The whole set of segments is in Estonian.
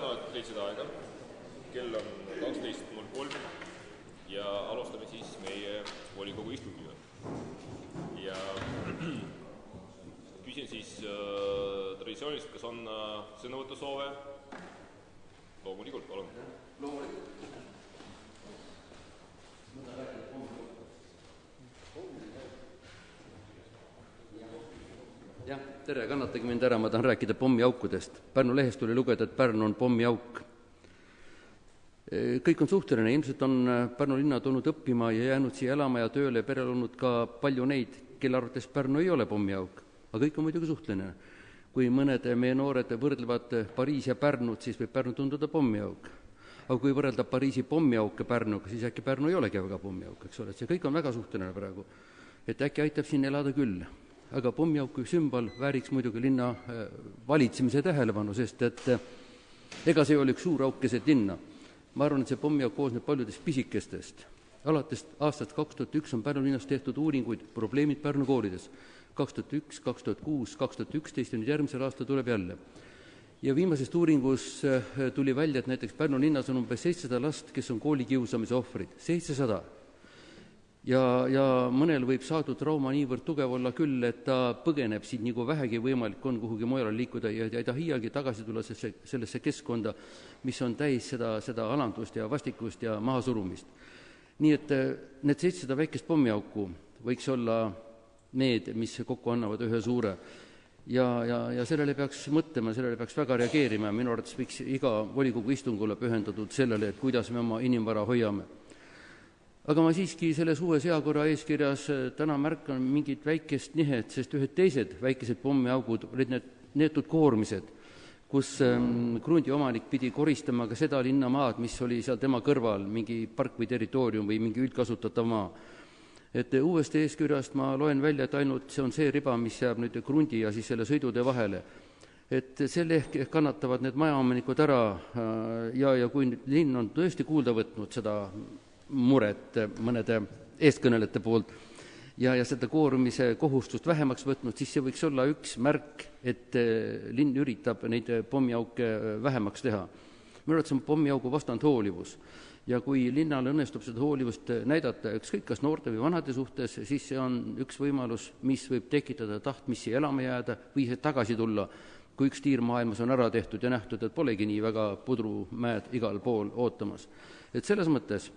tänavat leidsid aega. Kell on 12.03 ja alustame siis meie volikogu istungiga. Ja küsin siis traditsiooniliselt, kas on sõnavõtusoove? Loomulikult, palun. Loomulikult. Jah, tere, kannatage mind ära, ma tahan rääkida pommiaukudest. Pärnu lehest tuli lugeda, et Pärnu on pommiauk. Kõik on suhteline, ilmselt on Pärnu linna tulnud õppima ja jäänud siia elama ja tööle ja perel olnud ka palju neid, kelle arvates Pärnu ei ole pommiauk. Aga kõik on muidugi suhteline. Kui mõned meie noored võrdlevad Pariisi ja Pärnut, siis võib Pärnu tunduda pommiauk. Aga kui võrrelda Pariisi pommiauke Pärnuga, siis äkki Pärnu ei olegi väga pommiauk, eks ole. See kõik on väga suhteline praegu. Et äkki aitab siin elada küll. Aga pommiauku sümbol vääriks muidugi linna valitsemise tähelepanu, sest et ega see oli üks suur auk keset linna. Ma arvan, et see pommiauk koosneb paljudest pisikestest. Alates aastast 2001 on Pärnu linnas tehtud uuringuid probleemid Pärnu koolides. 2001, 2006, 2011 ja nüüd järgmisel aasta tuleb jälle. Ja viimasest uuringus tuli välja, et näiteks Pärnu linnas on umbes 700 last, kes on koolikiusamise ohvrid. 700. Ja mõnel võib saadud trauma niivõrd tugev olla küll, et ta põgeneb siit nii kui vähegi võimalik on kuhugi mujale liikuda ja ei taha iialgi tagasi tulla sellesse keskkonda, mis on täis seda alandust ja vastikust ja mahasurumist. Nii et need 700 väikest pommiauku võiks olla need, mis kokku annavad ühe suure. Ja sellele peaks mõtlema, sellele peaks väga reageerima. Minu arvates võiks iga volikogu istung olla pühendatud sellele, et kuidas me oma inimvara hoiame. Aga ma siiski selles uues heakorra eeskirjas täna märkan mingit väikest nihet, sest ühed teised väikesed pommiaugud olid need neetud koormised, kus krundi omanik pidi koristama ka seda linnamaad, mis oli seal tema kõrval, mingi park või territoorium või mingi üldkasutatav maa. Et uuest eeskirjast ma loen välja, et ainult see on see riba, mis jääb nüüd krundi ja siis selle sõidude vahele. Et selle ehk kannatavad need majaomanikud ära ja kui nüüd linn on tõesti kuulda võtnud seda muret mõnede eestkõnelete poolt ja seda koorumise kohustust vähemaks võtnud, siis see võiks olla üks märk, et linn üritab neid pommiauke vähemaks teha. Minu arvates on pommiaugu vastand hoolivus ja kui linnal õnnestub seda hoolivust näidata ükskõik kas noorte või vanade suhtes, siis see on üks võimalus, mis võib tekitada tahtmisi elama jääda või tagasi tulla, kui üks tiir maailmas on ära tehtud ja nähtud, et polegi nii väga pudrumäed igal pool ootamas. Et selles mõttes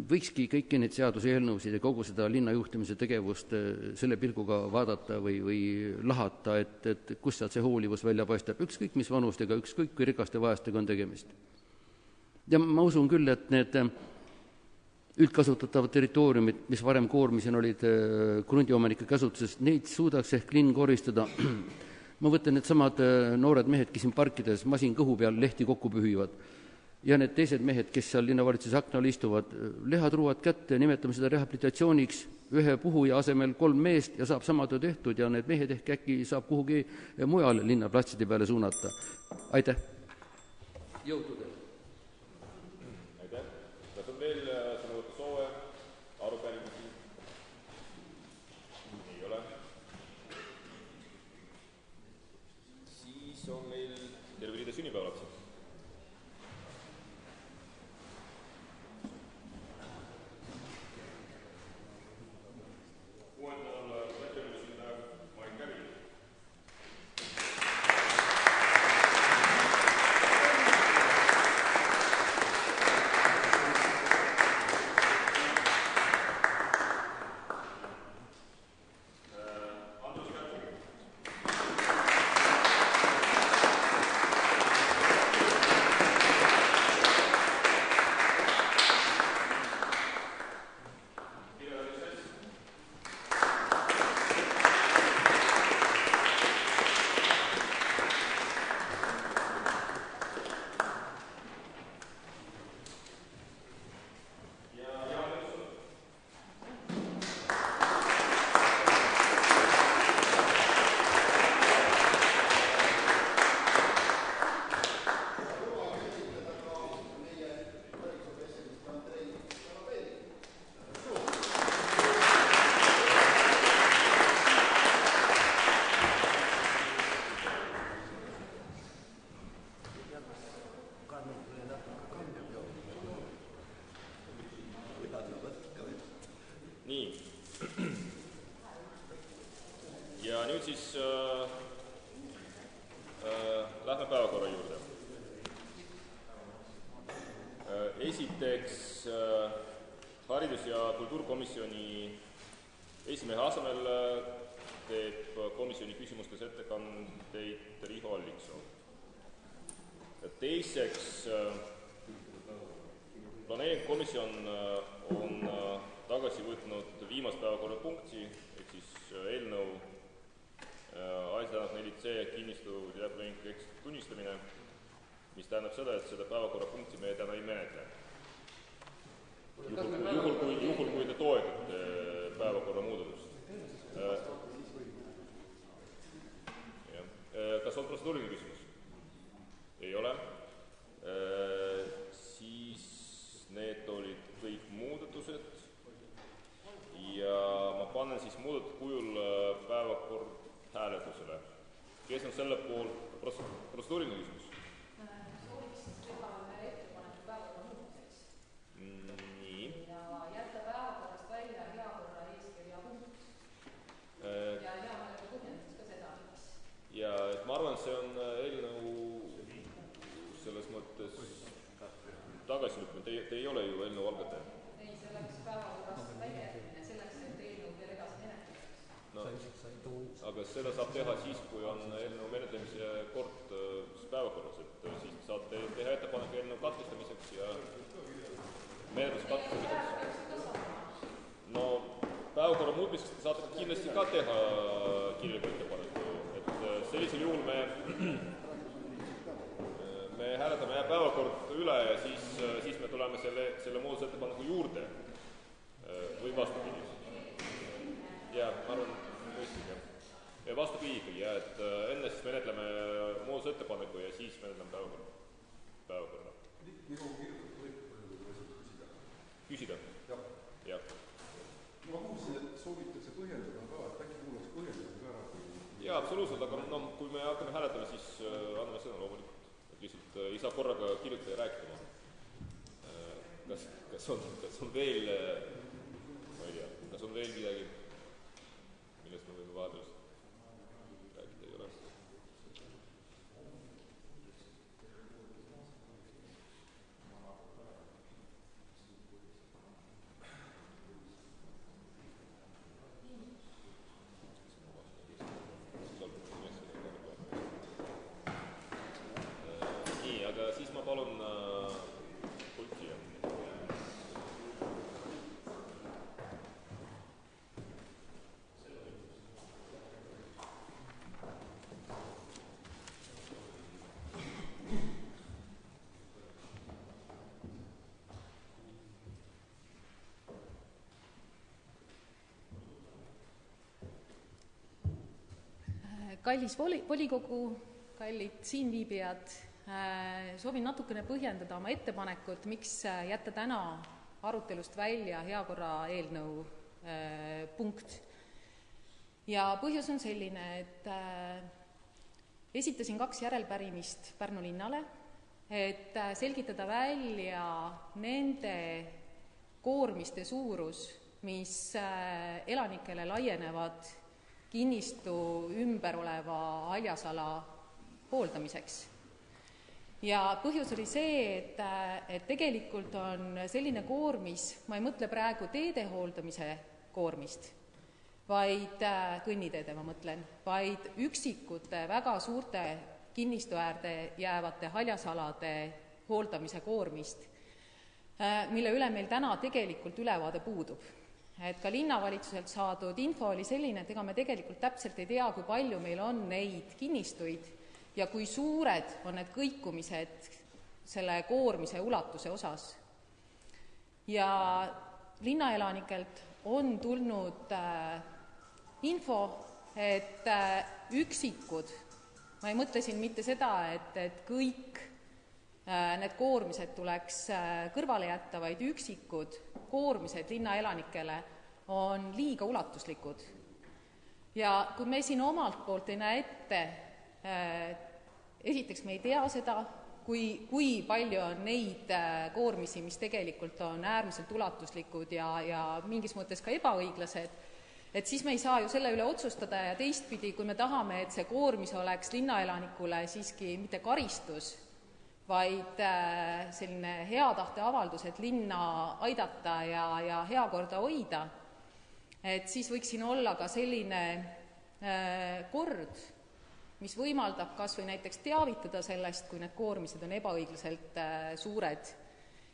võikski kõiki neid seaduseelnõusid ja kogu seda linnajuhtimise tegevust selle pilguga vaadata või lahata, et kus sealt see hoolivus välja paistab, ükskõik mis vanustega, ükskõik kui rikaste vaestega on tegemist. Ja ma usun küll, et need üldkasutatavad territooriumid, mis varem koormisena olid krundiomanike käsutuses, neid suudaks ehk linn koristada. Ma võtan need samad noored mehed, kes siin parkides masinkõhu peal lehti kokku pühivad. Ja need teised mehed, kes seal linnavalitsuse aknal istuvad, lehatruuad kätte, nimetame seda rehabilitatsiooniks, ühe puhuja asemel 3 meest ja saab sama töö tehtud ja need mehed ehk äkki saab kuhugi mujale linnaplatside peale suunata. Aitäh! Jõudu teile! Aitäh! Kas on veel sõnavõtu soove? Arupärimisi? Ei ole. Siis on meil terve rida sünnipäevalapsi. nii. Ja nüüd siis lähme päevakorra juurde. Esiteks haridus- ja kultuurkomisjoni esimehe asemel teeb komisjoni küsimustes ettekandeid Riho Alliksoo. Teiseks, planeeringukomisjon on tagasi võtnud viimast päevakorrapunkti, ehk siis eelnõu asjatähendab 4C kinnistu teadupäringu tunnistamine, mis tähendab seda, et seda päevakorrapunkti me täna ei menetle. Juhul, kui te toetate päevakorra muudatust. Kas on protseduuriline küsimus? Ei ole. Siis need olid kõik muudatused ja ma panen siis muudatud kujul päevakord hääletusele. Kes on selle poolt? Protseduuriline küsimus? Sooviks teha ühe ettepaneku päevakorra muutmiseks. Nii. Ja jätta päevakorrast välja heakorra eeskirja punkt. Ja hea meelega põhjendaks ka seda, miks. Ja ma arvan, et see on eelnõu selles mõttes tagasi lükkuma. Te ei ole ju eelnõu algataja. Ei, see läks päevakorrast välja jätmine selleks, et eelnõu veel edasi menetluseks. No, aga seda saab teha siis, kui on eelnõu menetlemise kord päevakorras, et siis saate teha ettepanek eelnõu katkestamiseks ja menetluse katkestamiseks. No päevakorra muutmiseks te saate kindlasti ka teha kirjaliku ettepaneku, et sellisel juhul me hääletame päevakord üle ja siis me tuleme selle muudusettepaneku juurde või vastupidi. Ja ma arvan, mõistlik, jah. Ja vastupidi ikkagi, jah, et enne siis menetleme muudusettepaneku ja siis menetleme päevakorda. Küsida? Jah. Ma kuulsin, et soovitakse põhjendada ka, et äkki kuulaks põhjendada ka ära. Jaa, absoluutselt, aga no, kui me hakkame hääletama, siis anname sõna loomulikult. Et lihtsalt ei saa korraga kirjutada ja rääkida. Kas on veel, ma ei tea, kas on veel midagi, millest me võime vahepeal rääkida ei ole? Nii, aga siis ma palun pulti. Kallis volikogu, kallid siinviibijad, soovin natukene põhjendada oma ettepanekut, miks jätta täna arutelust välja heakorra eelnõu punkt. Ja põhjus on selline, et esitasin 2 järelpärimist Pärnu linnale, et selgitada välja nende koormiste suurus, mis elanikele laienevad kinnistu ümber oleva haljasala hooldamiseks. Ja põhjus oli see, et tegelikult on selline koormis, ma ei mõtle praegu teede hooldamise koormist, vaid kõnniteede ma mõtlen, vaid üksikute väga suurte kinnistu äärde jäävate haljasalade hooldamise koormist, mille üle meil täna tegelikult ülevaade puudub. Et ka linnavalitsuselt saadud info oli selline, et ega me tegelikult täpselt ei tea, kui palju meil on neid kinnistuid ja kui suured on need kõikumised selle koormise ulatuse osas. Ja linnaelanikelt on tulnud info, et üksikud, ma ei mõtle siin mitte seda, et kõik need koormised tuleks kõrvale jätta, vaid üksikud koormised linnaelanikele on liiga ulatuslikud. Ja kui me siin omalt poolt ei näe ette, esiteks me ei tea seda, kui palju on neid koormisi, mis tegelikult on äärmiselt ulatuslikud ja mingis mõttes ka ebaõiglased, et siis me ei saa ju selle üle otsustada ja teistpidi, kui me tahame, et see koormis oleks linnaelanikule siiski mitte karistus, vaid selline hea tahte avaldus, et linna aidata ja hea korda hoida, et siis võiks siin olla ka selline kord, mis võimaldab kas või näiteks teavitada sellest, kui need koormised on ebaõiglaselt suured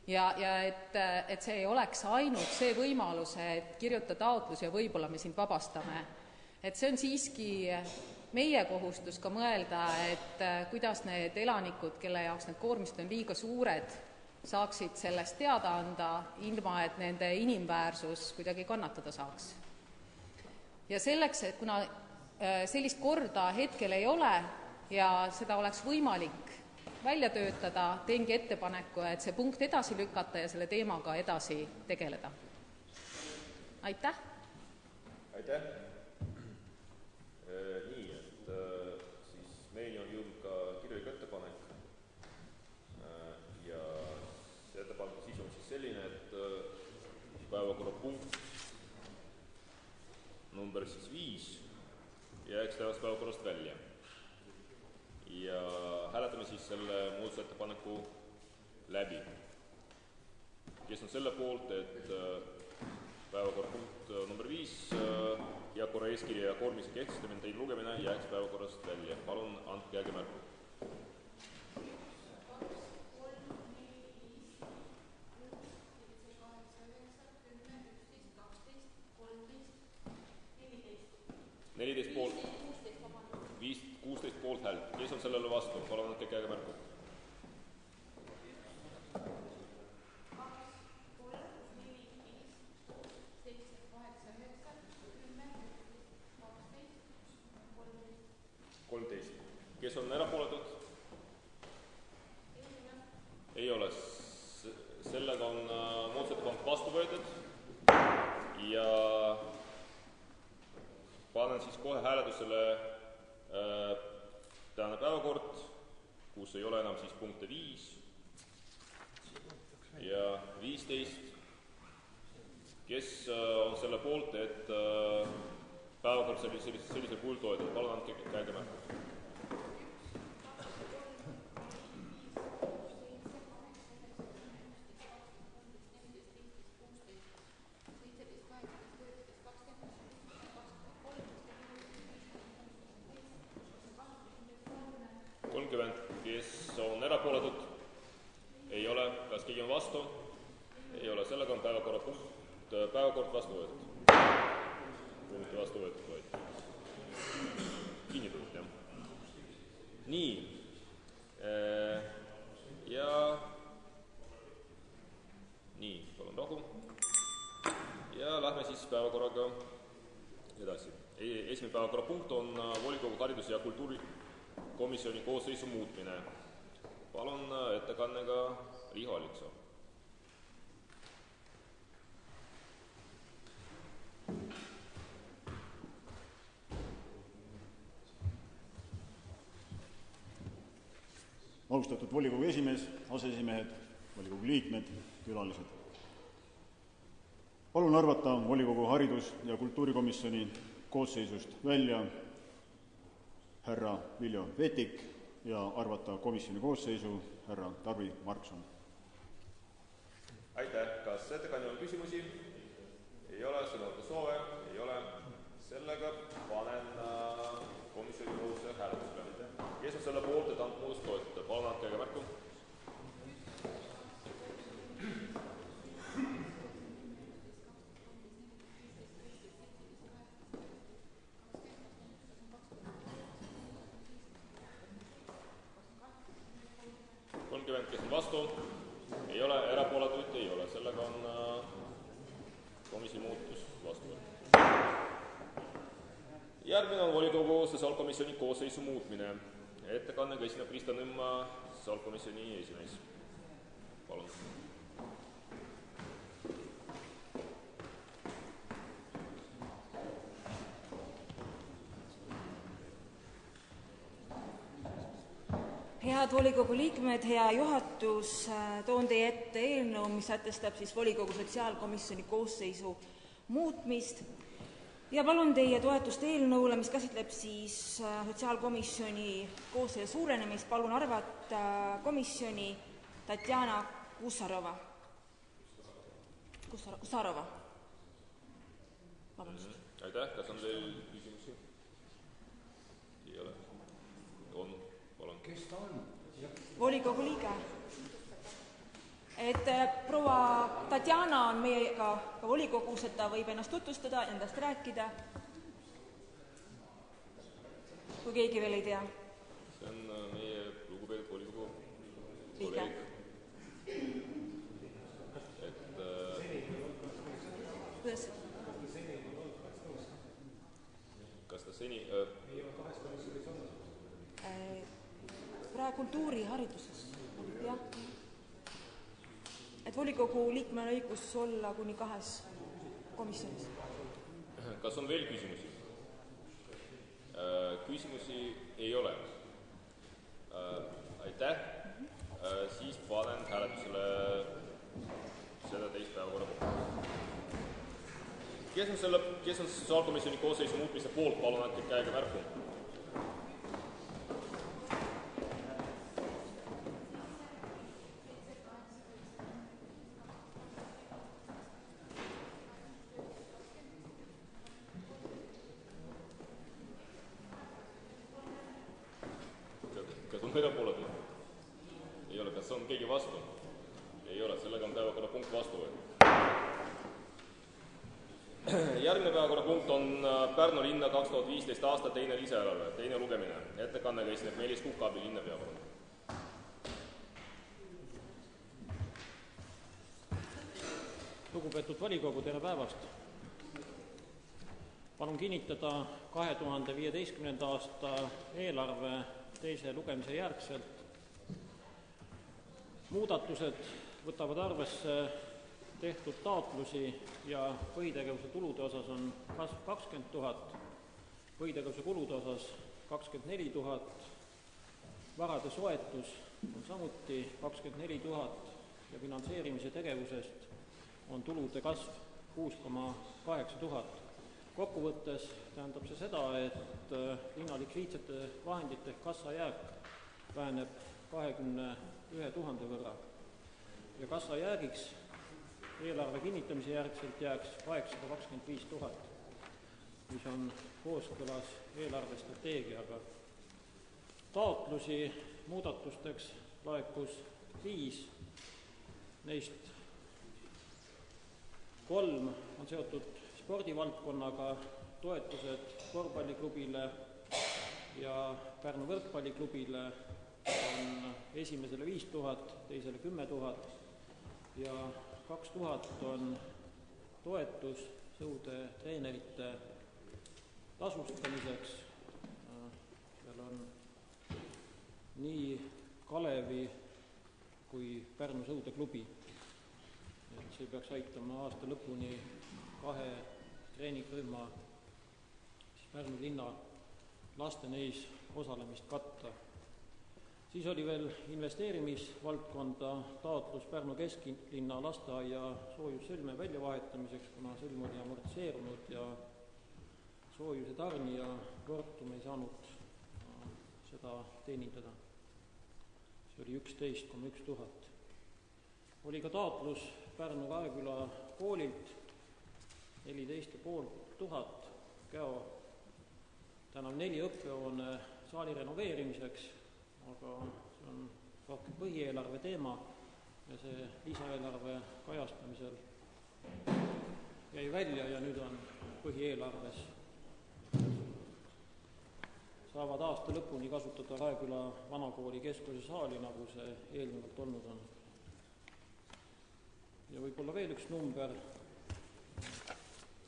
ja et see ei oleks ainult see võimalus, et kirjuta taotlus ja võib-olla me sind vabastame. Et see on siiski meie kohustus ka mõelda, et kuidas need elanikud, kelle jaoks need koormised on liiga suured, saaksid sellest teada anda, ilma et nende inimväärsus kuidagi kannatada saaks. Ja selleks, et kuna sellist korda hetkel ei ole ja seda oleks võimalik välja töötada, teengi ettepaneku, et see punkt edasi lükata ja selle teemaga edasi tegeleda. Aitäh! Aitäh! Nii, et siis meile on jõudnud ka kirjalik ettepanek ja see ettepaneku sisu on siis selline, et päevakorrapunkt number siis 5 jääks tänast päevakorrast välja. Ja hääletame siis selle muudatusettepaneku läbi. Kes on selle poolt, et päevakorrapunkt number 5 ja korra eeskirja ja koormise kehtestamine teine lugemine jääks päevakorrast välja? Palun andke käega märku. Poolt, 16 poolt häält. Kes on sellele vastu? Palun andke käega märku. Kes on erapooletud? Ei ole. Sellega on muudatusettepanek vastu võetud ja panen siis kohe hääletusele tänane päevakord, kus ei ole enam siis punkte 5 ja 15. Kes on selle poolt, et päevakord sellisel kujul toetada? Palun andke käega märku. Kes on erapooletud? Ei ole. Kas keegi on vastu? Ei ole. Sellega on päevakord vastu võetud. Või mitte vastu võetud, vaid kinnitatud, jah. Nii. Ja nii, palun rahu. Ja lähme siis päevakorraga edasi. Esimene päevakorrapunkt on volikogu haridus- ja kultuurikomisjoni koosseisu muutmine. Palun ettekannega Riho Alliksoo. Austatud volikogu esimees, aseesimehed, volikogu liikmed, külalised. Palun arvata volikogu haridus- ja kultuurikomisjoni koosseisust välja härra Viljo Vetik ja arvata komisjoni koosseisu härra Tarvi Markson. Aitäh. Kas ettekandjal on küsimusi? Ei ole. Sõnavõtu soove? Ei ole. Sellega panen komisjoni mooduse hääletusele. Kes on selle poolt, et antud moodust toetada? Palun andke käega märku. Kes on vastu? Ei ole. Erapooletuid ei ole. Sellega on komisjoni muutus vastu võetud. Järgmine on volikogu sotsiaalkomisjoni koosseisu muutmine. Ettekannega esineb Krista Nõmma, sotsiaalkomisjoni esimees. Palun. Head Head volikogu liikmed, hea juhatus, toon teie ette eelnõu, mis sätestab siis volikogu sotsiaalkomisjoni koosseisu muutmist ja palun teie toetust eelnõule, mis käsitleb siis sotsiaalkomisjoni koosseisu suurenemist. Palun arvata komisjoni Tatjana Kusarova. Vabandust. Aitäh, kas on teil küsimusi? Ei ole. On, palun. Kes ta on? Volikogu liige. Et proua Tatjana on meiega ka volikogus, et ta võib ennast tutvustada, endast rääkida, kui keegi veel ei tea. See on meie lugupeetud volikogu Liige. kolleeg. Kuidas? Kas ta seni... praegu kultuurihariduses, jah. Et volikogu liikme on õigus olla kuni 2 komisjonis. Kas on veel küsimusi? Küsimusi ei ole. Aitäh. Siis panen hääletusele seda teist päevakorrapunkti. Kes on sotsiaalkomisjoni koosseisu muutmise poolt, palun andke käega märku. Kas on erapooletud? Ei ole. Kas on keegi vastu? Ei ole. Sellega on päevakorrapunkt vastu võetud. Järgmine päevakorrapunkt on Pärnu linna 2015. aasta teine lisaeelarve, teine lugemine. Ettekannega esineb Meelis Kukk-Aabi linnapea. Lugupeetud volikogu, tere päevast! Palun kinnitada 2015. aasta eelarve teise lugemise järgselt. Muudatused võtavad arvesse tehtud taotlusi ja põhitegevuse tulude osas on kasv 20 000, põhitegevuse kulude osas 24 000, varade soetus on samuti 24 000 ja finantseerimise tegevusest on tulude kasv 6,8 000. Kokkuvõttes tähendab see seda, et linna likviidsete vahendite kassajääk väheneb 21 000 võrra ja kassajäägiks eelarve kinnitamise järgselt jääks 825 000, mis on kooskõlas eelarvestrateegiaga. Taotlusi muudatusteks laekus 5, neist 3 on seotud spordivaldkonnaga, toetused korvpalliklubile ja Pärnu võrkpalliklubile on esimesele 5 000, teisele 10 000 ja 2000 on toetus sõude treenerite tasustamiseks. Seal on nii Kalevi kui Pärnu sõudeklubi. See peaks aitama aasta lõpuni 2 treeningrühma Pärnu linna laste neis osalemist katta. Siis oli veel investeerimisvaldkonda taotlus Pärnu kesklinna lasteaia soojussõlme väljavahetamiseks, kuna sõlm oli amortiseerunud ja soojuse tarnija Fortum ei saanud seda teenindada. See oli 11,1 000. Oli ka taotlus Pärnu Raeküla koolilt 14,5 000 käo tänav 4 õppehoone saali renoveerimiseks, aga see on rohkem põhieelarve teema ja see lisaeelarve kajastamisel jäi välja ja nüüd on põhieelarves. Saavad aasta lõpuni kasutada Raeküla vanakooli keskuse saali, nagu see eelnevalt olnud on. Ja võib-olla veel üks number,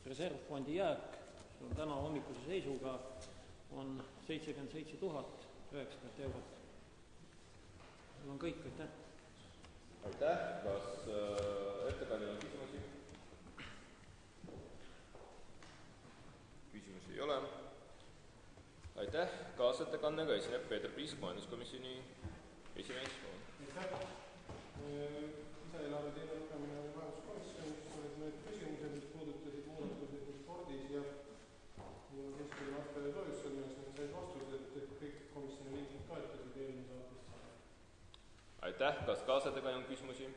reservfondi jääk, see on täna hommikuse seisuga, on 77 900 eurot. See on kõik, aitäh. Aitäh, kas ettekandjal on küsimusi? Küsimusi ei ole. Aitäh, kaasettekannega esineb Peeter Priisk, majanduskomisjoni esimees, aitäh. Lisaeelarve teine lugemine oli majanduskomisjonis, olid need küsimused, mis puudutasid muudatusi spordis ja keskkonda laste toetusel, need said vastused, et kõik komisjoni liikmed toetasid eelnõu saatmist. aitäh, kas kaasetega on küsimusi?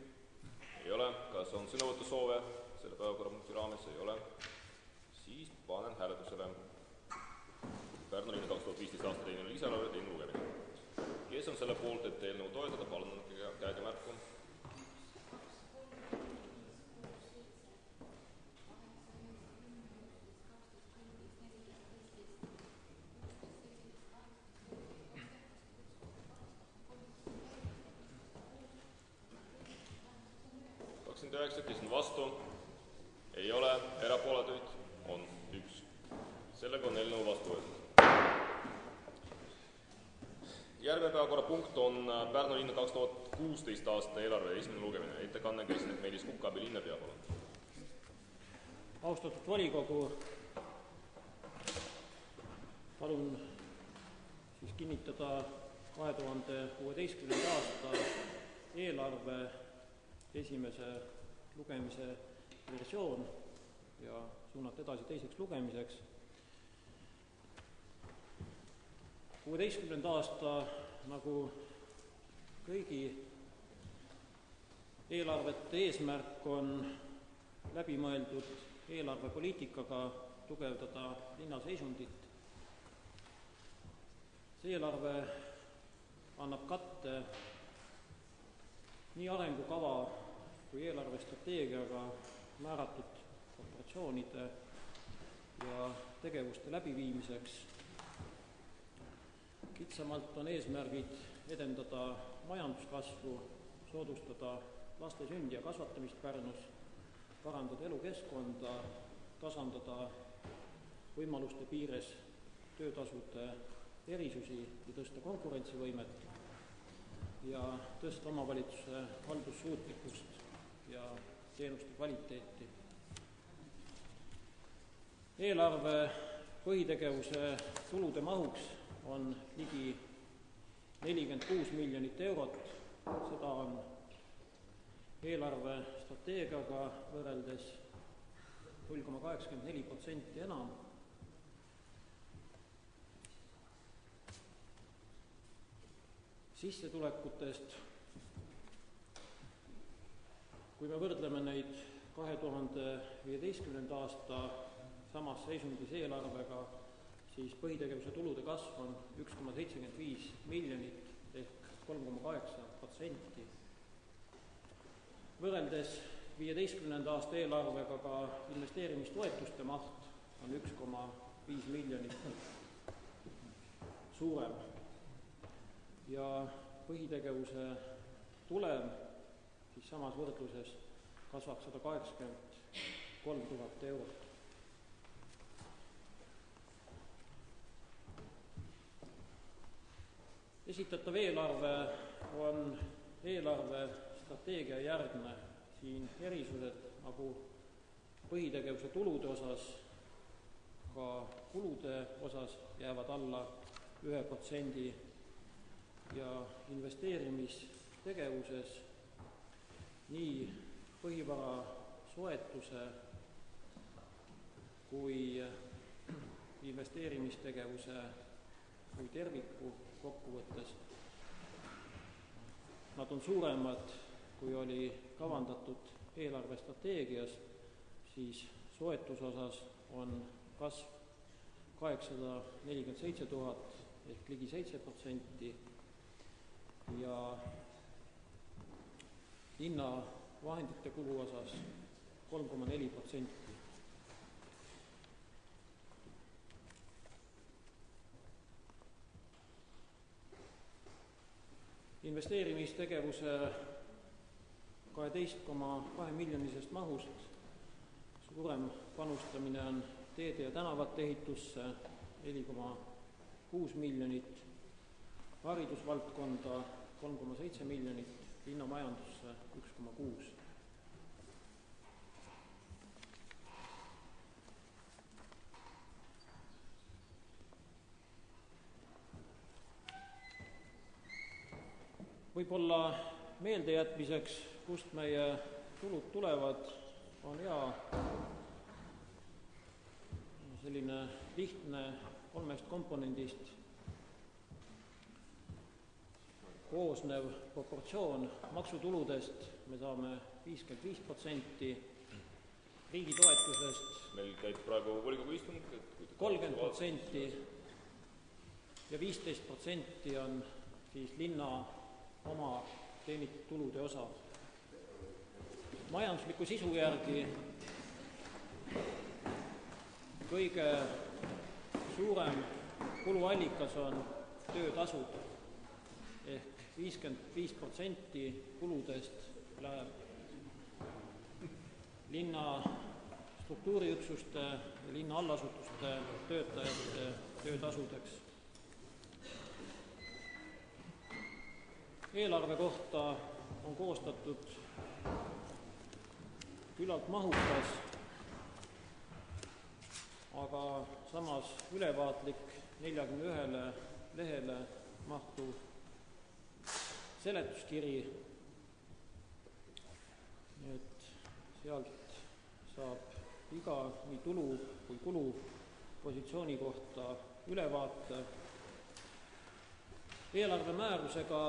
Ei ole. Kas on sõnavõtusoove selle päevakorrapunkti raames? Ei ole. Siis panen hääletusele Pärnu linna 2015 aasta teine lisaeelarve teine lugemine. Kes on selle poolt, et eelnõu toetada, palun käega märku. Kes on vastu? Ei ole. Erapooletuid on 1. Sellega on eelnõu vastu võetud. Järgmine päevakorrapunkt on Pärnu linna 2016 aasta eelarve esimene lugemine. Ettekannega esineb Meelis Kukabi linnapea, palun. Austatud volikogu, palun siis kinnitada 2016. aasta eelarve esimese lugemise versioon ja suunata edasi teiseks lugemiseks. 16. aasta, nagu kõigi eelarvete eesmärk, on läbimõeldud eelarvepoliitikaga tugevdada linna seisundit. See eelarve annab katte nii arengukava kui eelarvestrateegiaga määratud operatsioonide ja tegevuste läbiviimiseks. Kitsamalt on eesmärgid edendada majanduskasvu, soodustada laste sündi ja kasvatamist Pärnus, parandada elukeskkonda, tasandada võimaluste piires töötasude erisusi ja tõsta konkurentsivõimet ja tõsta omavalitsuse haldussuutlikkust ja teenuste kvaliteeti. Eelarve põhitegevuse tulude mahuks on ligi 46 miljonit eurot, seda on eelarve strateegiaga võrreldes 0,84% enam. Sissetulekutest, kui me võrdleme neid 2015. aasta samas seisundis eelarvega, siis põhitegevuse tulude kasv on 1,75 miljonit ehk 3,8%. Võrreldes 2015. aasta eelarvega ka investeerimistoetuste maht on 1,5 miljonit suurem ja põhitegevuse tulem siis samas võrdluses kasvab 183 000 eurot. Esitatav eelarve on eelarve strateegia järgne. Siin erisused nagu põhitegevuse tulude osas, ka kulude osas jäävad alla 1% ja investeerimistegevuses nii põhivara soetuse kui investeerimistegevuse kui terviku kokkuvõttes. Nad on suuremad, kui oli kavandatud eelarvestrateegias, siis soetuse osas on kasv 847 000 ehk ligi 7% ja linna vahendite kulu osas 3,4%. Investeerimistegevuse 12,2 miljonisest mahust suurem panustamine on teede ja tänavate ehitusse 4,6 miljonit, haridusvaldkonda 3,7 miljonit, linnamajandusse 1,6. Võib-olla meeldejätmiseks, kust meie tulud tulevad, on hea selline lihtne 3 komponendist koosnev proportsioon. Maksutuludest me saame 55%, riigi toetusest meil käib praegu volikogu istung, 30% ja 15% on siis linna oma teenitud tulude osa. Majandusliku sisu järgi kõige suurem kuluallikas on töötasud ehk 55% kuludest läheb linna struktuuriüksuste ja linna allasutuste töötajate töötasudeks. Eelarve kohta on koostatud küllalt mahukas, aga samas ülevaatlik 41 lehele mahtuv seletuskiri, nii et sealt saab iga nii tulu kui kulu positsiooni kohta ülevaate. Eelarve määrusega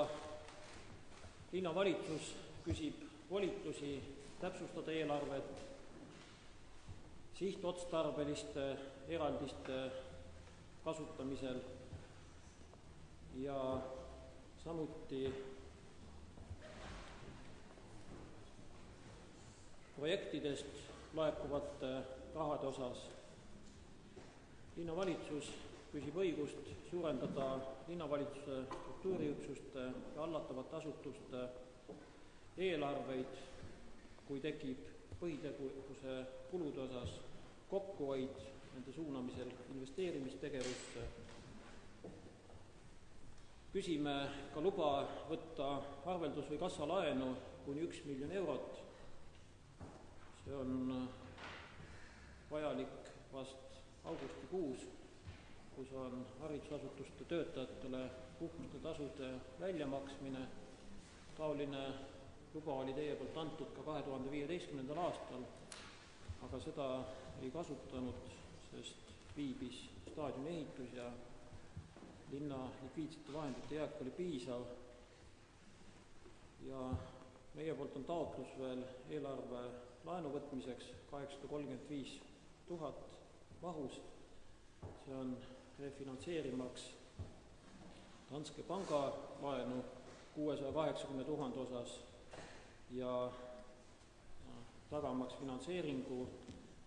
linnavalitsus küsib volitusi täpsustada eelarvet sihtotstarbeliste eraldiste kasutamisel ja samuti projektidest laekuvate rahade osas. Linnavalitsus küsib õigust suurendada linnavalitsuse struktuuriüksuste ja hallatavate asutuste eelarveid, kui tekib põhitegevuse kulude osas kokkuhoid nende suunamisel investeerimistegevusse. Küsime ka luba võtta arveldus- või kassalaenu kuni 1 miljon eurot. See on vajalik vast augustikuus, kus on haridusasutuste töötajatele puhkuste tasude väljamaksmine. Taoline luba oli teie poolt antud ka 2015. aastal, aga seda ei kasutanud, sest viibis staadioni ehitus ja linna likviidsete vahendite jääk oli piisav. Ja meie poolt on taotlus veel eelarve laenu võtmiseks 835 000 mahus. See on refinantseerimaks Danske panga laenu 680 000 osas ja tagamaks finantseeringu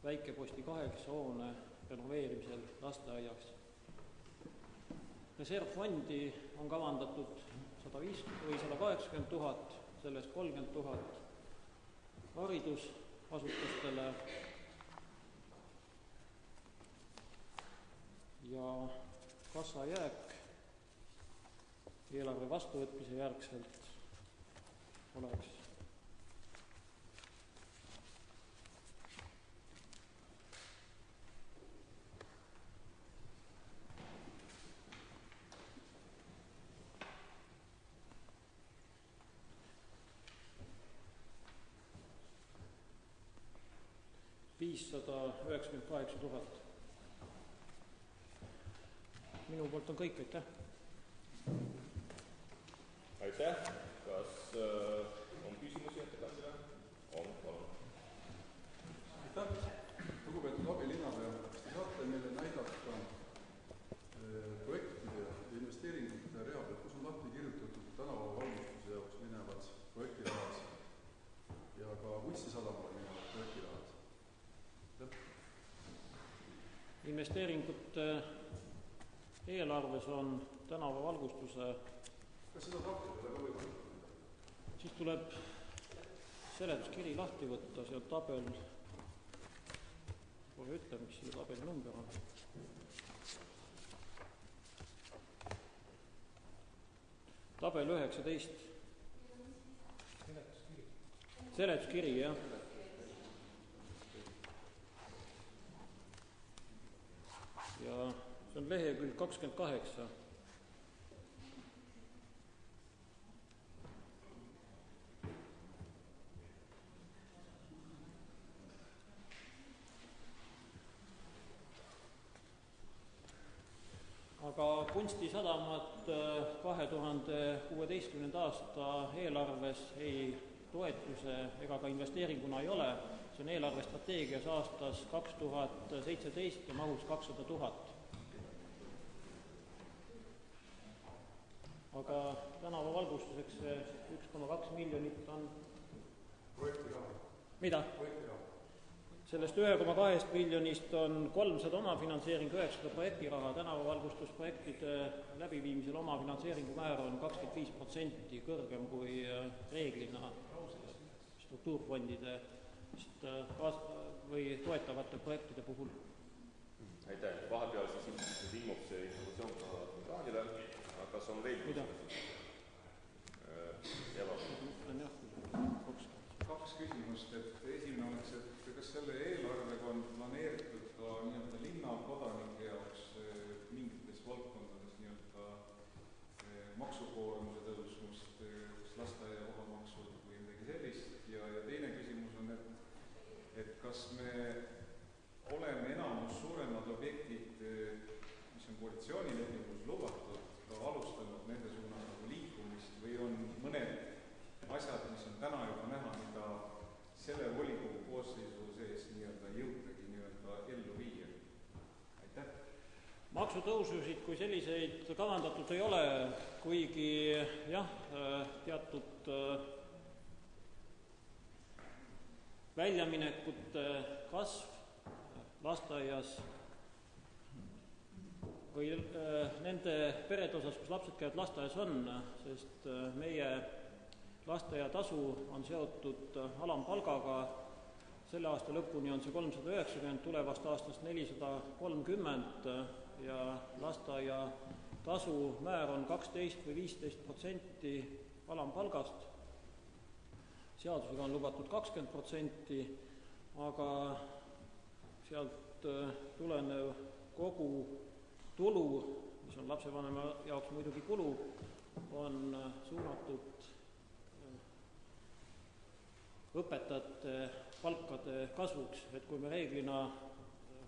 Väikeposti 8 hoone renoveerimisel lasteaiaks. Reservfondi on kavandatud 180 000, sellest 30 000 haridusasutustele ja kassajääk eelarve vastuvõtmise järgselt oleks €598 000. Minu poolt on kõik, aitäh. Aitäh. Kas on küsimusi ettekandjale? On, palun. Aitäh. Lugupeetud abilinnapea, kas te saate meile näidata projektide ja investeeringute rea peal, kus on lahti kirjutatud tänavavalgustuse jaoks minevad projektirahad ja ka Vutsi sadamale minevad projektirahad? Investeeringute eelarves on tänavavalgustuse. Kas seda tahti ei ole ka võimalik? Siis tuleb seletuskiri lahti võtta, see on tabel, kohe ütle, mis selle tabeli number on. Tabel 19. Seletuskiri, jah. Ja see on lehekülg 28. kunstisadamat 2016. aasta eelarves ei toetuse ega ka investeeringuna ei ole, see on eelarvestrateegias aastas 2017 ja mahus 200 000. Aga tänava valgustuseks see 1,2 miljonit on projektiraha. Mida? Projektiraha. Sellest 1,2 miljonist on 300 omafinantseering, 900 projektiraha. Tänavavalgustusprojektide läbiviimisel omafinantseeringu määr on 25% kõrgem kui reeglina struktuurfondide või toetavate projektide puhul. Aitäh. Vahepeal siis ilmub see informatsioon ka ekraanile. Kas on veel küsimusi? Kaks küsimust, et esimene oleks, et kas selle eelarvega on planeeritud ka nii-öelda linnakodanike jaoks mingites valdkondades nii-öelda maksukoormuse tõusmust, kas lasteaia kohamaksud või midagi sellist, ja teine küsimus on, et kas me oleme enamus suuremad objektid, mis on koalitsioonilepingus lubatud, ka alustanud nende suunas nagu liikumist või on mõned asjad, mis on täna juba näha, mida selle volikogu koosseisu sees nii-öelda jõutagi nii-öelda ellu viia? Aitäh! Maksutõususid kui selliseid kavandatud ei ole, kuigi jah, teatud väljaminekute kasv lasteaias või nende perede osas, kus lapsed käivad lasteaias on, sest meie lasteaiatasu on seotud alampalgaga, selle aasta lõpuni on see 390, tulevast aastast 430 ja lasteaiatasu määr on 12 või 15% alampalgast. Seadusega on lubatud 20%, aga sealt tulenev kogu tulu, mis on lapsevanema jaoks muidugi kulu, on suunatud õpetajate palkade kasvuks, et kui me reeglina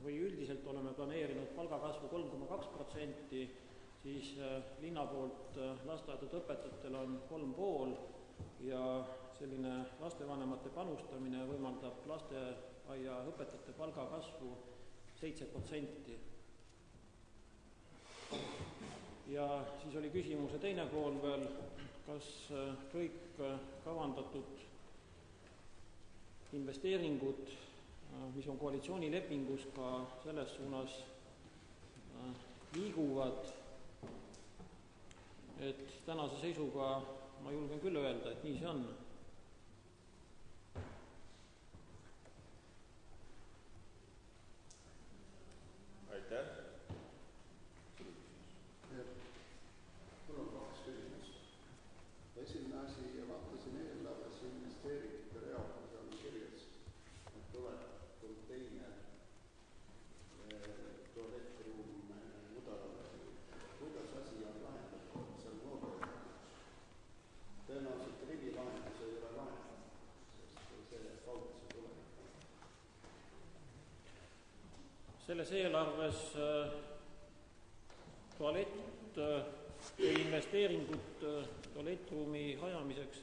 või üldiselt oleme planeerinud palgakasvu 3,2%, siis linna poolt lasteaedade õpetajatel on 3,5 ja selline lastevanemate panustamine võimaldab lasteaia õpetajate palga kasvu 7%. Ja siis oli küsimuse teine pool veel, kas kõik kavandatud investeeringud, mis on koalitsioonilepingus, ka selles suunas liiguvad, et tänase seisuga ma julgen küll öelda, et nii see on. Aitäh. Mul on kaks küsimust. Esimene asi, vaatasin eelarves investeeringute rea, kus on kirjas, et tuleb konteiner, tualettruum Udalale. Kuidas asi on lahendatud seal noorteühenduses? Tõenäoliselt riigi lahendus ei ole lahendatud, sest see kaudse tuleb. Selles eelarves tualett või investeeringud tualettruumi hajamiseks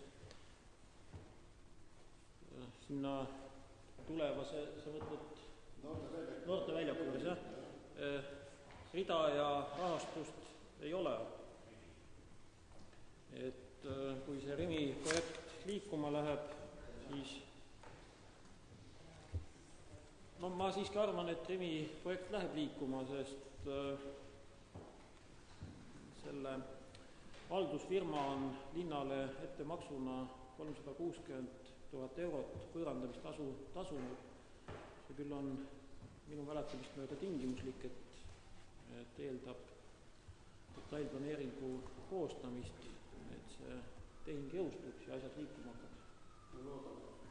sinna tulevase, sa mõtled noorteväljakules, jah? Rida ja rahastust ei ole. Et kui see Rimi projekt liikuma läheb, siis no ma siiski arvan, et Rimi projekt läheb liikuma, sest selle haldusfirma on linnale ettemaksuna 360 000 eurot võõrandamistasu tasunud. See küll on minu mäletamist mööda tingimuslik, et eeldab detailplaneeringu koostamist, et see tehing jõustuks ja asjad liikuma hakkaks.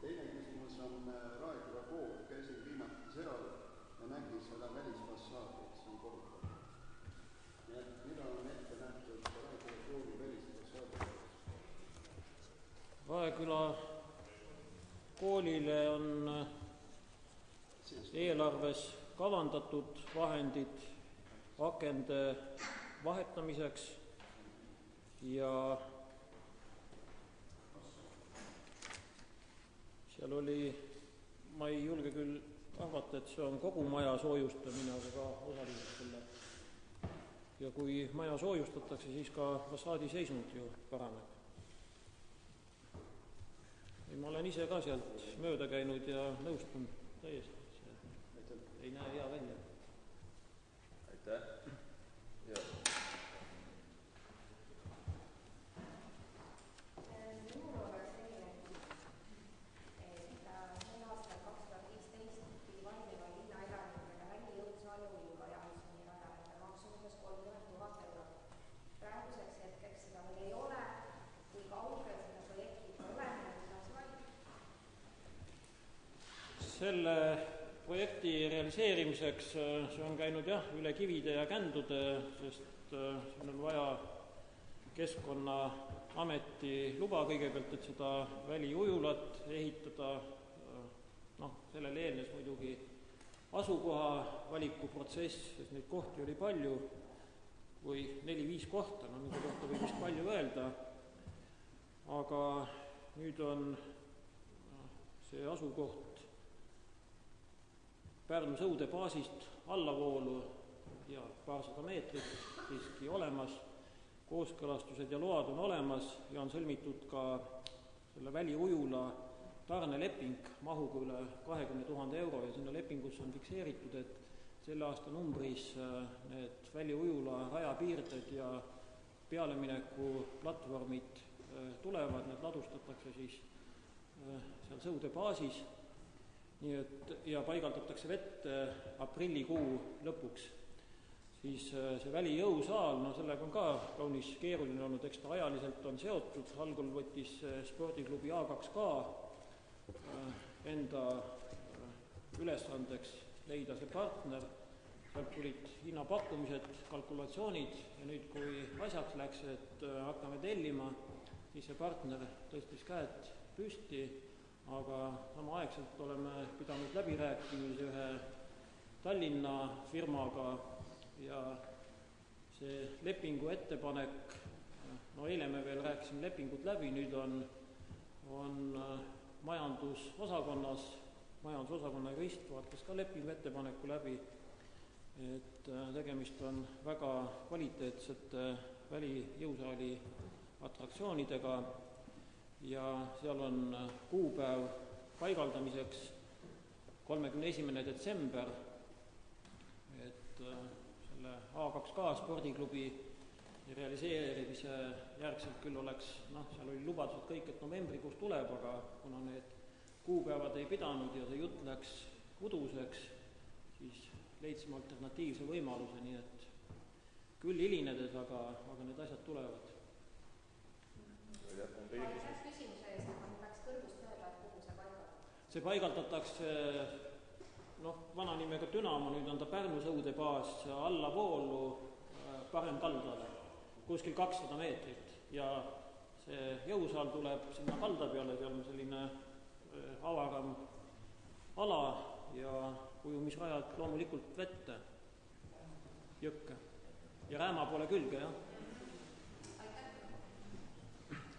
Teine küsimus on Raeküla kool. Käisin viimati seal ja nägin seda välisfassaadi, et see on korda. Nii et millal on ette nähtud Raeküla kooli välisfassaadi? Raeküla koolile on eelarves kavandatud vahendid akende vahetamiseks ja seal oli, ma ei julge küll arvata, et see on kogu maja soojustamine, aga ka osaliselt selle. Ja kui maja soojustatakse, siis ka fassaadi seisund ju paraneb. Ma olen ise ka sealt mööda käinud ja nõustun täiesti, see ei näe hea välja. Aitäh. Ja. Minul oleks selline et sel aastal 2015 pidi valmima linna elanikele välijõudsaal ujuga Jaansoni rajale maksumus 30 000 eurot. Praeguseks hetkeks seda veel ei ole, kui kaugel seda projektiga oleme ja kuidas valib? Selle projekti realiseerimiseks see on käinud üle kivide ja kändude, sest siin on vaja Keskkonnaameti luba kõigepealt, et seda väliujulat ehitada. Sellele eelnes muidugi asukoha valikuprotsess, sest neid kohti oli palju, või 4-5 kohta, nende kohta võib vist palju öelda, aga nüüd on see asukoht Pärnu sõude baasist allavoolu ja paarsada meetrit siiski olemas, kooskõlastused ja load on olemas ja on sõlmitud ka selle väliujula tarneleping mahuga üle 20 000 euro ja sinna lepingusse on fikseeritud, et selle aasta numbris need väliujula rajapiirded ja pealemineku platvormid tulevad, need ladustatakse siis seal sõude baasis. Nii et, ja paigaldatakse vette aprillikuu lõpuks. Siis see välijõusaal, sellega on ka kaunis keeruline olnud, eks ta ajaliselt on seotud, algul võttis spordiklubi A2K enda ülesandeks leida see partner, sealt tulid hinnapakkumised, kalkulatsioonid ja nüüd, kui asjaks läks, et hakkame tellima, siis see partner tõstis käed püsti, aga samaaegselt oleme pidanud läbirääkimisi ühe Tallinna firmaga ja see lepingu ettepanek, eile me veel rääkisime lepingut läbi, nüüd on majandusosakonna jurist vaatas ka lepingu ettepaneku läbi, et tegemist on väga kvaliteetsete välijõusaali atraktsioonidega ja seal on kuupäev paigaldamiseks 31. detsember, et selle A2K spordiklubi realiseerimise järgselt küll oleks, seal oli lubadused kõik, et novembrikuus tuleb, aga kuna need kuupäevad ei pidanud ja see jutt läks uduseks, siis leidsime alternatiivse võimaluse, nii et küll hilinedes, aga need asjad tulevad. Aitäh küsimuse eest, aga ma läks kõrgust mööda, et kuhu see paigaldatakse? See paigaldatakse vana nimega Dünamo, nüüd on ta Pärnu sõudebaas allavoolu paremkaldale, kuskil 200 meetrit ja see jõusaal tuleb sinna kalda peale, seal on selline avaram ala ja ujumisrajad loomulikult vette, jõkke ja rääma poole külge, jah.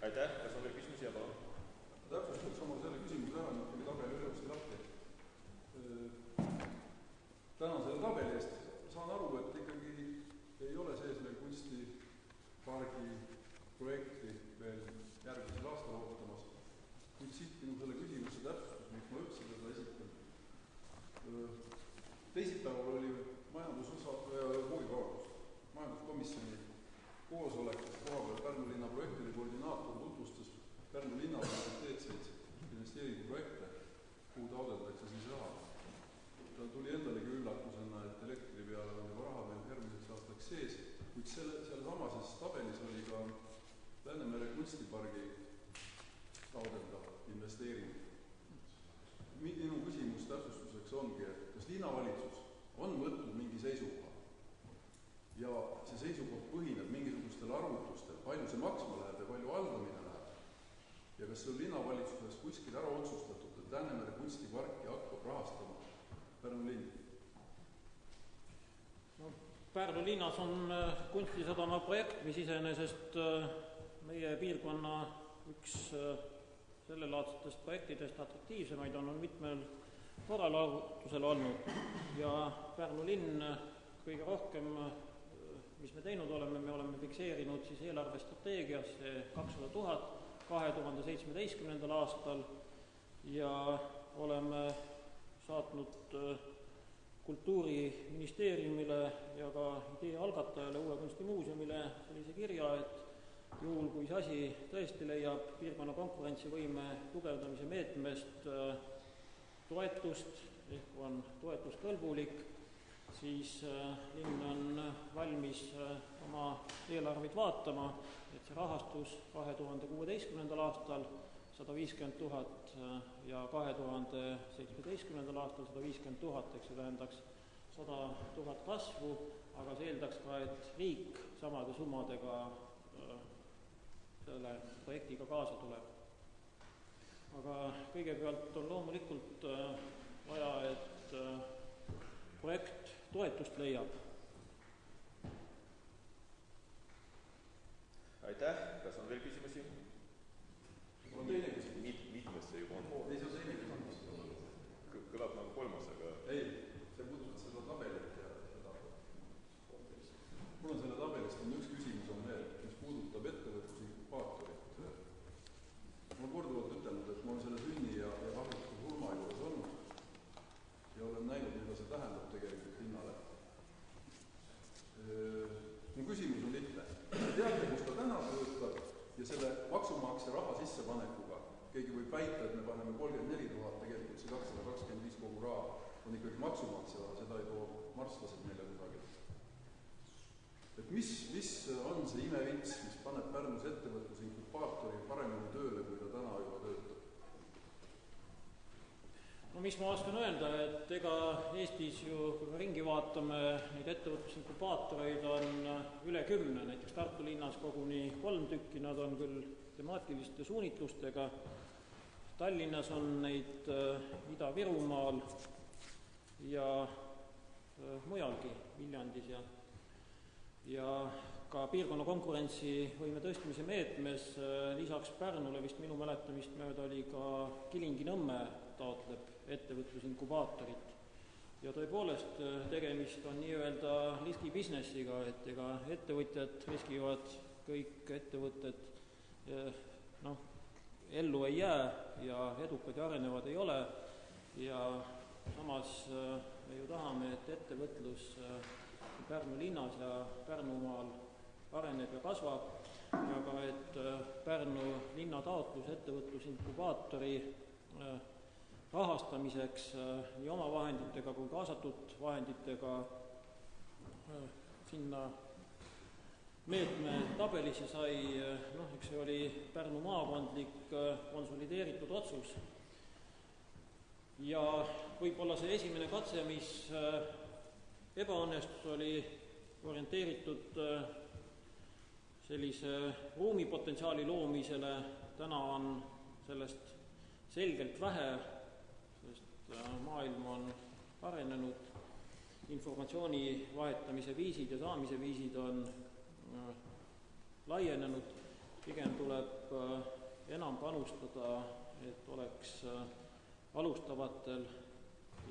Aitäh, kas on veel küsimusi ja palun? Täpsustaks oma selle küsimuse ära, nüüd tabeli ülevusti lahti. Tänan selle tabeli eest. Saan aru, et ikkagi ei ole sees veel kunstipargi projekti veel järgmisel aastal ootamas. Nüüd siit minu selle küsimuse täpsustus, miks ma üldse seda esitan. Teisipäeval oli majanduskomisjoni koosolekust kohapeal Pärnu linna projektide koordinaator tutvustas Pärnu linna prioriteetseid investeeringuprojekte, kuhu taodeldakse siis raha. Ta tuli endalegi üllatusena, et elektri peale on juba raha veel järgmiseks aastaks sees, kuid selle samases tabelis oli ka Läänemere kunstipargi taodeldav investeering. Minu küsimus täpsustuseks ongi, et kas linnavalitsus on võtnud mingi seisukoha ja see seisukoht põhineb mingisugustel arvutustel, palju see maksma läheb ja palju haldamine läheb. Ja kas see on linnavalitsuses kuskil ära otsustatud, et Läänemere kunstiparki hakkab rahastama Pärnu linn? Pärnu linnas on kunstisadama projekt, mis iseenesest meie piirkonna üks sellelaadsetest projektidest atraktiivsemaid on mitmel korral arvutusel olnud ja Pärnu linn kõige rohkem, mis me teinud oleme, me oleme fikseerinud siis eelarvestrateegiasse 200 000 2017. aastal ja oleme saatnud Kultuuriministeeriumile ja ka idee algatajale Uue Kunstimuuseumile sellise kirja, et juhul, kui see asi tõesti leiab piirkonna konkurentsivõime tugevdamise meetmest toetust, ehk on toetuskõlbulik, siis linn on valmis oma eelarveid vaatama, et see rahastus 2016. aastal 150 000 ja 2017. aastal 150 000, eks see tähendaks 100 000 kasvu, aga see eeldaks ka, et riik samade summadega selle projektiga kaasa tuleb. Aga kõigepealt on loomulikult vaja, et projekt toetust leiab. Aitäh, kas on veel küsimusi? On teine küsimus. Mitmes see juba on? Ei, see on teine küsimus. Kõlab nagu kolmas, aga... Ei, see puudutab seda tabelit ja seda. Mul on selle tabelist üks küsimus on veel, mis puudutab ettevõtlusinkubaatorit. Ma olen korduvalt ütelnud, et ma olen selle sünni ja kasvatuse Hurma juures olnud ja olen näinud, mida see tähendab tegelikult linnale. Mu küsimus on lihtne. Teate, kus ta täna töötab ja selle maksumaksja raha sissepanekuga, keegi võib väita, et me paneme 34 000, tegelikult see 225 kogu raha on ikkagi maksumaksja raha, seda ei too marslased meile kusagil. Et mis on see imevints, mis paneb Pärnus ettevõtlusinkubaatori paremini tööle, kui ta täna juba töötab? No mis ma oskan öelda, et ega Eestis ju, kui me ringi vaatame, neid ettevõtlusinkubaatoreid on üle 10, näiteks Tartu linnas koguni 3 tükki, nad on küll temaatiliste suunitlustega, Tallinnas on neid Ida-Virumaal ja mujalgi, Viljandis ja ka piirkonna konkurentsivõime tõstmise meetmes lisaks Pärnule vist minu mäletamist mööda oli ka Kilingi-Nõmme taotleb ettevõtlusinkubaatorit. Ja tõepoolest tegemist on nii-öelda riskibusinessiga, et ega ettevõtjad riskivad, kõik ettevõtted ellu ei jää ja edukad ja arenevad ei ole ja samas me ju tahame, et ettevõtlus Pärnu linnas ja Pärnumaal areneb ja kasvab ja ka, et Pärnu linna taotlus ettevõtlusinkubaatori rahastamiseks nii oma vahenditega kui kaasatud vahenditega sinna meetme tabelisse sai, eks see oli Pärnu maakondlik konsolideeritud otsus. Ja võib-olla see esimene katse, mis ebaõnnestus, oli orienteeritud sellise ruumipotentsiaali loomisele, täna on sellest selgelt vähe, sest maailm on arenenud, informatsiooni vahetamise viisid ja saamise viisid on laienenud, pigem tuleb enam panustada, et oleks alustavatel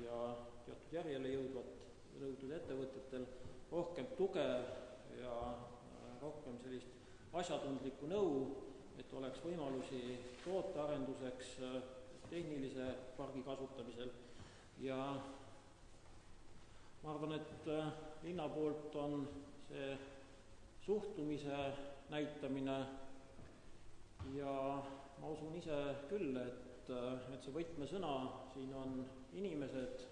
ja teatud järjele jõudnud ettevõtetel rohkem tuge ja rohkem sellist asjatundlikku nõu, et oleks võimalusi tootearenduseks, tehnilise pargi kasutamisel ja ma arvan, et linna poolt on see suhtumise näitamine ja ma usun ise küll, et see võtmesõna siin on inimesed,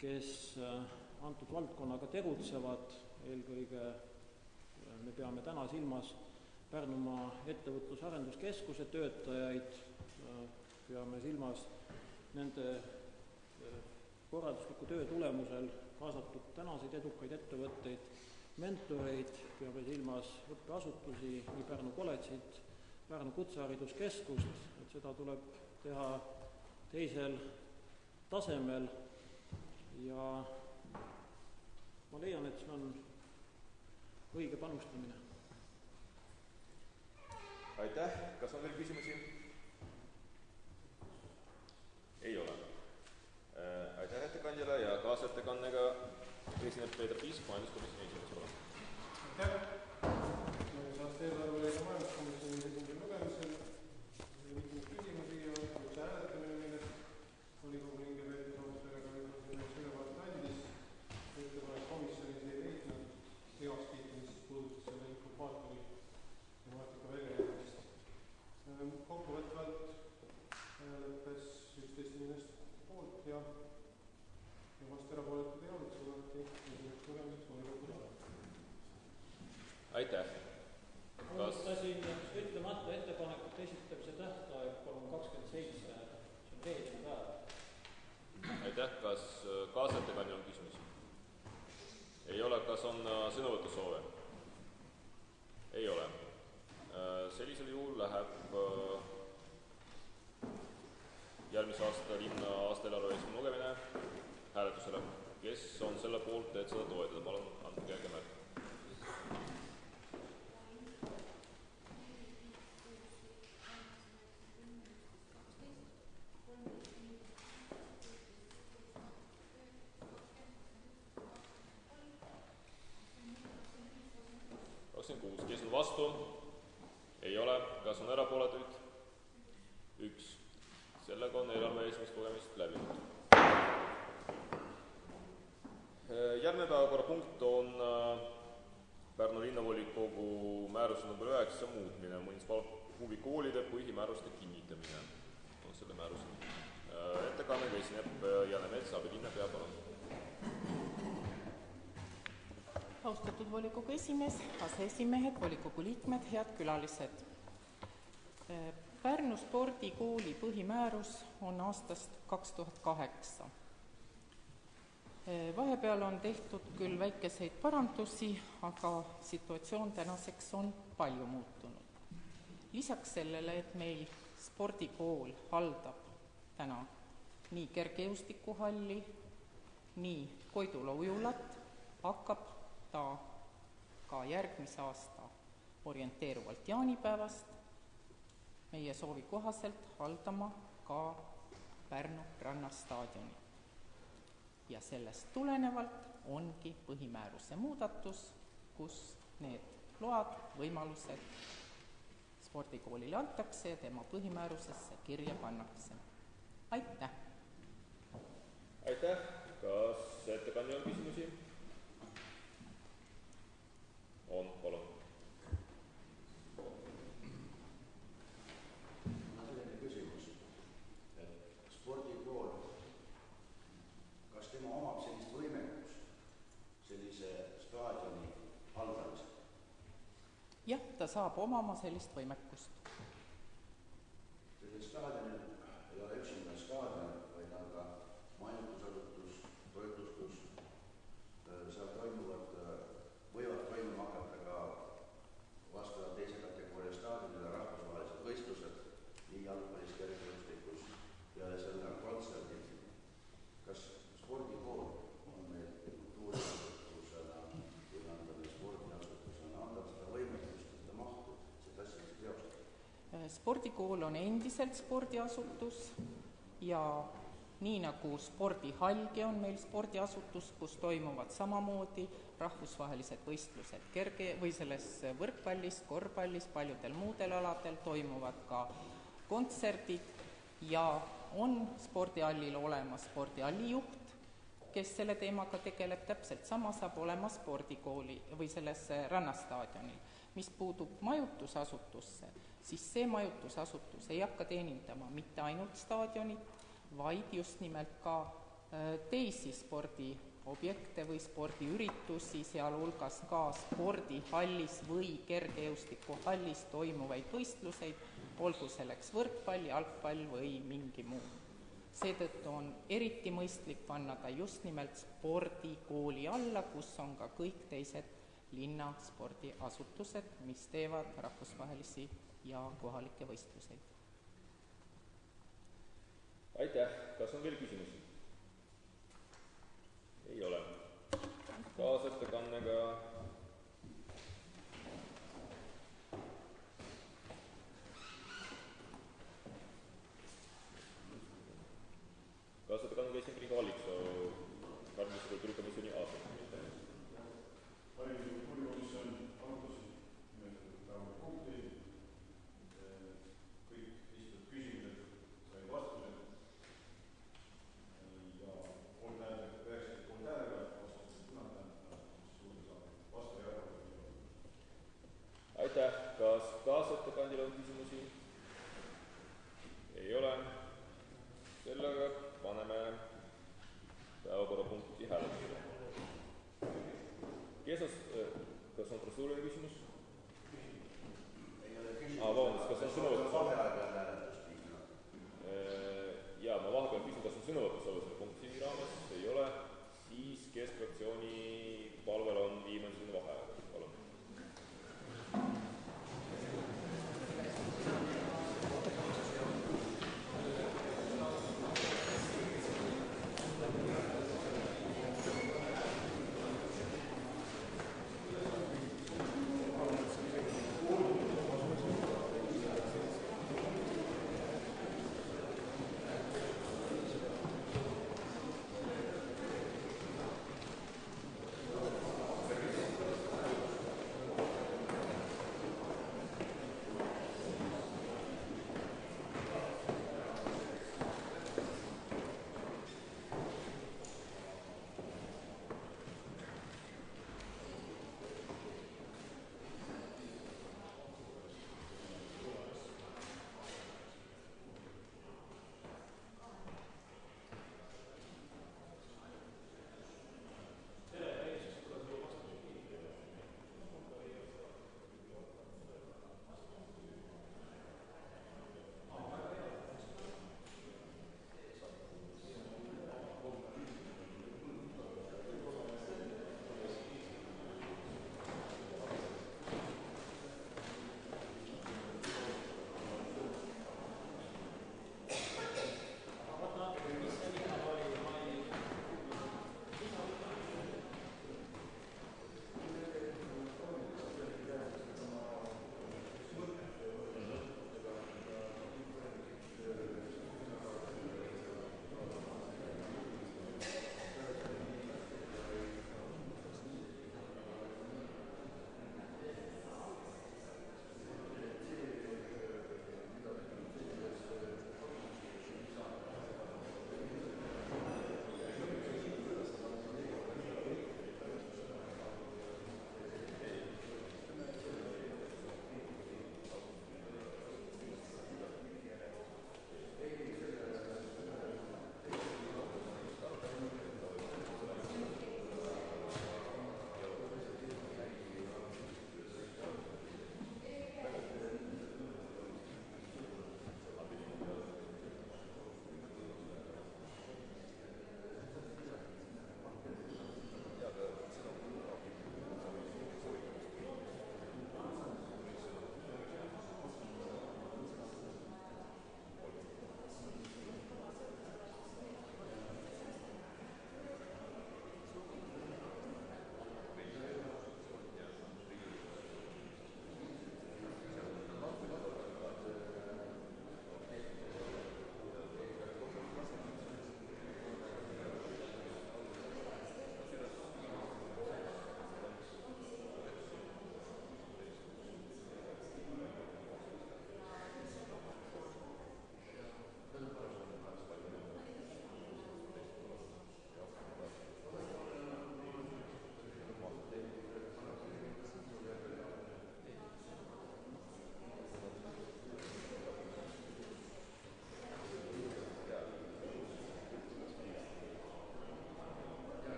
kes antud valdkonnaga tegutsevad, eelkõige me peame täna silmas Pärnumaa ettevõtlusarenduskeskuse töötajaid, peame silmas nende korraldusliku töö tulemusel kaasatud tänaseid edukaid ettevõtteid, mentoreid, peame silmas õppeasutusi, nii Pärnu kolledžit, Pärnu kutsehariduskeskust, et seda tuleb teha teisel tasemel ja ma leian, et see on õige panustamine. Aitäh, kas on veel küsimusi? Ei ole. Aitäh ettekandjale ja kaasettekannega esineb Peeter Piisk, majanduskomisjoni esimees, palun. Aitäh! Aasta eelarve oli ka majanduskomisjoni esimesel lugemisel. Mitmeid küsimusi ja üks hääletamine, millest volikogu liige Peeter Soomsperega selleks ülevaadet andis. Ettepanek komisjonis ei leidnud heakskiitmist, puudutas selle inkubaatori temaatika väljaneemist. Kokkuvõtvalt hääletas 11 inimest poolt ja vast erapooletud ei olnud, suunati esimeseks lugemiseks volikogu saali. Aitäh! Unustasin ütlemata ettepanekute esitamise tähtaeg, palun 27, see on reedene päev. Aitäh, kas kaasettekandjal on küsimusi? Ei ole, kas on sõnavõtusoove? Ei ole. Sellisel juhul läheb järgmise aasta linna aastaeelarve esimene lugemine hääletusele. Kes on selle poolt, et seda toetada? Palun andke käega märku. Kes on vastu? Ei ole. Kas on erapooletuid? Üks. Sellega on eelarve esimest lugemist läbinud. Järgmine päevakorrapunkt on Pärnu linnavolikogu määruse nr 9 muutmine, munitsipaalhuvikoolide põhimääruste kinnitamine on selle määruse. Ettekannega esineb Jane Mets, abilinnapea, palun. Austatud volikogu esimees, aseesimehed, volikogu liikmed, head külalised. Pärnu spordikooli põhimäärus on aastast 2008. Vahepeal on tehtud küll väikeseid parandusi, aga situatsioon tänaseks on palju muutunud. Lisaks sellele, et meil spordikool haldab täna nii kergejõustikuhalli, nii Koidula ujulat, hakkab ta ka järgmise aasta orienteeruvalt jaanipäevast meie soovi kohaselt haldama ka Pärnu rannastaadioni. Ja sellest tulenevalt ongi põhimääruse muudatus, kus need load, võimalused spordikoolile antakse ja tema põhimäärusesse kirja pannakse. Aitäh! Aitäh! Kas ettekandjal on küsimusi? On, palun. Selline küsimus, et spordikool, kas tema omab sellist võimekust sellise staadioni haldamisel? Jah, ta saab omama sellist võimekust. Sellel staadionil ei ole üksinda staadion, vaid on ka majutusasutus, toitlustus, seal võivad toimuma hakata ka vastavalt teise kategooria staadionile rahvusvahelised võistlused, nii jalgpallis, kergejõustikus, peale selle on kontserdid. Kas spordikool on meil kultuuriasutusena või on ta meil spordiasutusena, on ta seda võimekust, seda mahtu, seda asja teostada? Spordikool on endiselt spordiasutus ja nii nagu spordihallgi on meil spordiasutus, kus toimuvad samamoodi rahvusvahelised võistlused või selles võrkpallis, korvpallis, paljudel muudel aladel toimuvad ka kontserdid ja on spordihallil olemas spordihalli juht, kes selle teemaga tegeleb, täpselt sama saab olema spordikooli või selles rannastaadionil. Mis puudub majutusasutusse, siis see majutusasutus ei hakka teenindama mitte ainult staadionit, vaid just nimelt ka teisi spordiobjekte või spordiüritusi, sealhulgas ka spordihallis või kergejõustikuhallis toimuvaid võistluseid, olgu selleks võrkpall, jalgpall või mingi muu. Seetõttu on eriti mõistlik panna ta just nimelt spordikooli alla, kus on ka kõik teised linna spordiasutused, mis teevad rahvusvahelisi ja kohalikke võistluseid. Aitäh! Kas on veel küsimusi? Ei ole. kaasettekannega esineb Riigikogu Aalviksoo haridus- ja kultuurikomisjoni aseesimees. haridus- ja kultuurikomisjon arutas nimetatud päevakorrapunkti, kõik esitatud küsimused said vastused ja poolt hääletati 93 häälega, vastu 10 suurde saali, vastu ja erapooletuid ei olnud. Aitäh, kas kaasettekandjal on küsimusi? Ei ole. Sellega paneme päevakorrapunkti hääletusele. Kas on protseduuriline küsimus? Ei ole küsimus. Vabandust, kas on sõnavõtus? Vaheaega hääletust viima. Jaa, ma vahepeal küsin, kas on sõnavõtus olnud selle punkti raames, ei ole, siis keskfraktsiooni palvel on viimane vaheaeg, palun.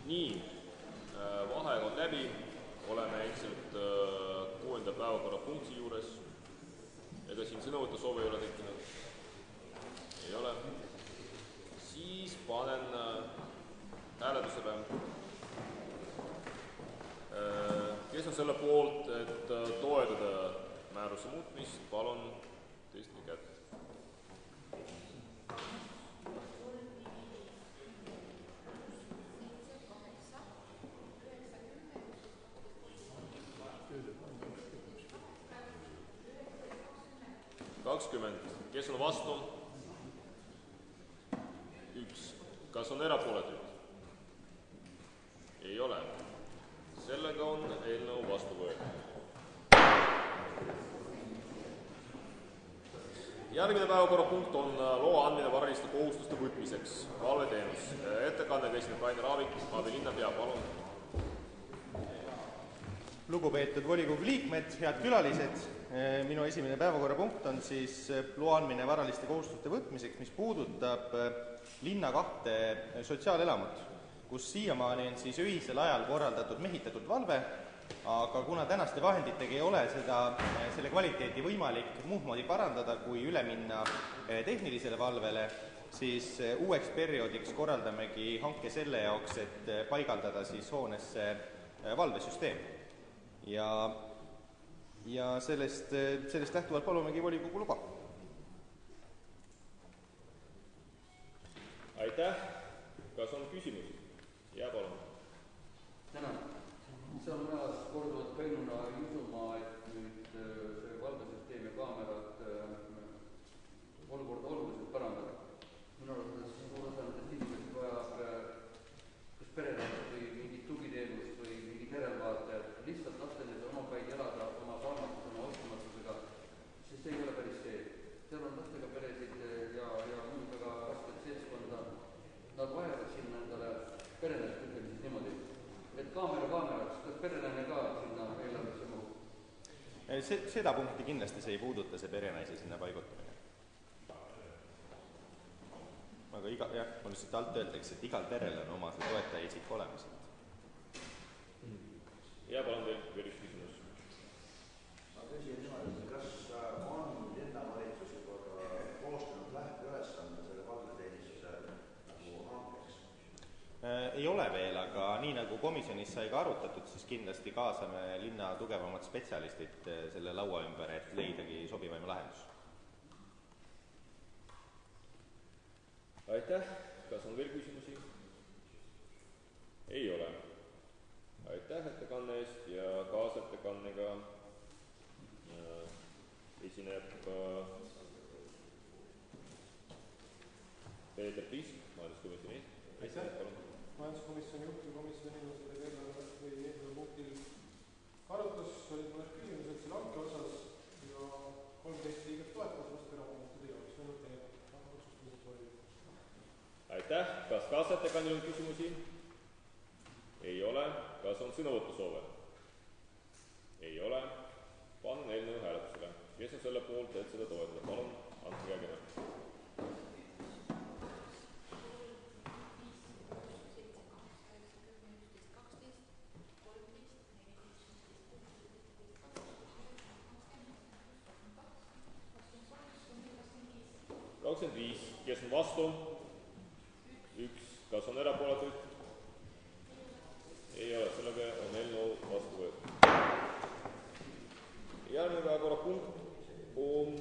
Nii, vaheaeg on läbi, oleme endiselt 6. päevakorrapunkti juures. Ega siin sõnavõtu soove ei ole tekkinud? Ei ole. Siis panen hääletusele. Kes on selle poolt, et toetada määruse muutmist, palun tõstke kätt. Kes on vastu? 1. Kas on erapooletuid? Ei ole. Sellega on eelnõu vastu võetud. Järgmine päevakorrapunkt on loa andmine varaliste kohustuste võtmiseks. Valveteenus. Ettekandega esineb Rainer Aavik, Aavi linnapea, palun. Lugupeetud volikogu liikmed, head külalised, minu esimene päevakorrapunkt on siis loa andmine varaliste kohustuste võtmiseks, mis puudutab linna 2 sotsiaalelamut, kus siiamaani on siis öisel ajal korraldatud mehitatud valve, aga kuna tänaste vahenditega ei ole selle kvaliteeti võimalik muud moodi parandada, kui üle minna tehnilisele valvele, siis uueks perioodiks korraldamegi hanke selle jaoks, et paigaldada siis hoonesse valvesüsteem. Ja sellest lähtuvalt palumegi volikogu luba. Aitäh. Kas on küsimusi? Ja palun. Tänan. See on ajas korduvalt käinuna Isumaa, et nüüd see valvesüsteem ja kaamerad olukorda oluliselt parandada. Minu arvates suur osa nendest inimesed vajab kas pereränd või mingit tugiteenust või mingid järelvaatajad, lihtsalt lastel omapäi elada oma saamatus, oma oskamatusega, siis see ei ole päris see. Seal on lastega peresid ja muud väga rasket seltskonda. Nad vajavad sinna endale perenäst, ütleme siis niimoodi. Et kaameraks, kas perenaine ka sinna eelarvesse mahub? Seda punkti kindlasti see ei puuduta, see perenaise sinna paigutamine. Aga mul lihtsalt alt öeldakse, et igal perel on oma see toetaja isik olemas. Ja palun veel üks küsimus. Ma küsin niimoodi, kas on linnavalitsus juba koostanud lähteülesande selle valveteenistuse hankeks? Ei ole veel, aga nii nagu komisjonis sai ka arutatud, siis kindlasti kaasame linna tugevamad spetsialistid selle laua ümber, et leidagi sobivaim lahendus. Aitäh. Kas on veel küsimusi? Ei ole. Aitäh ettekanne eest ja kaasettekannega esineb Peeter Pisk, majanduskomisjoni eest. Aitäh. Majanduskomisjoni juhtivkomisjoni selle eelmine punktil arutas, olid mõned küsimused selle hanke osas ja 13 liiget toetas, vastu erapooletud ei ole. See on teie otsustamiseks valida. Aitäh. Kas kaasettekandjal on küsimusi? Ei ole. Kas on sõnavõtusoove? Ei ole. Panen eelnõu hääletusele. Kes on selle poolt, et seda toetada? Palun, andke käegene. Kes on vastu? 1. Kas on erapooletuid? Ei ole, sellega on eelnõu vastu võetud. Järgmine päevakorrapunkt on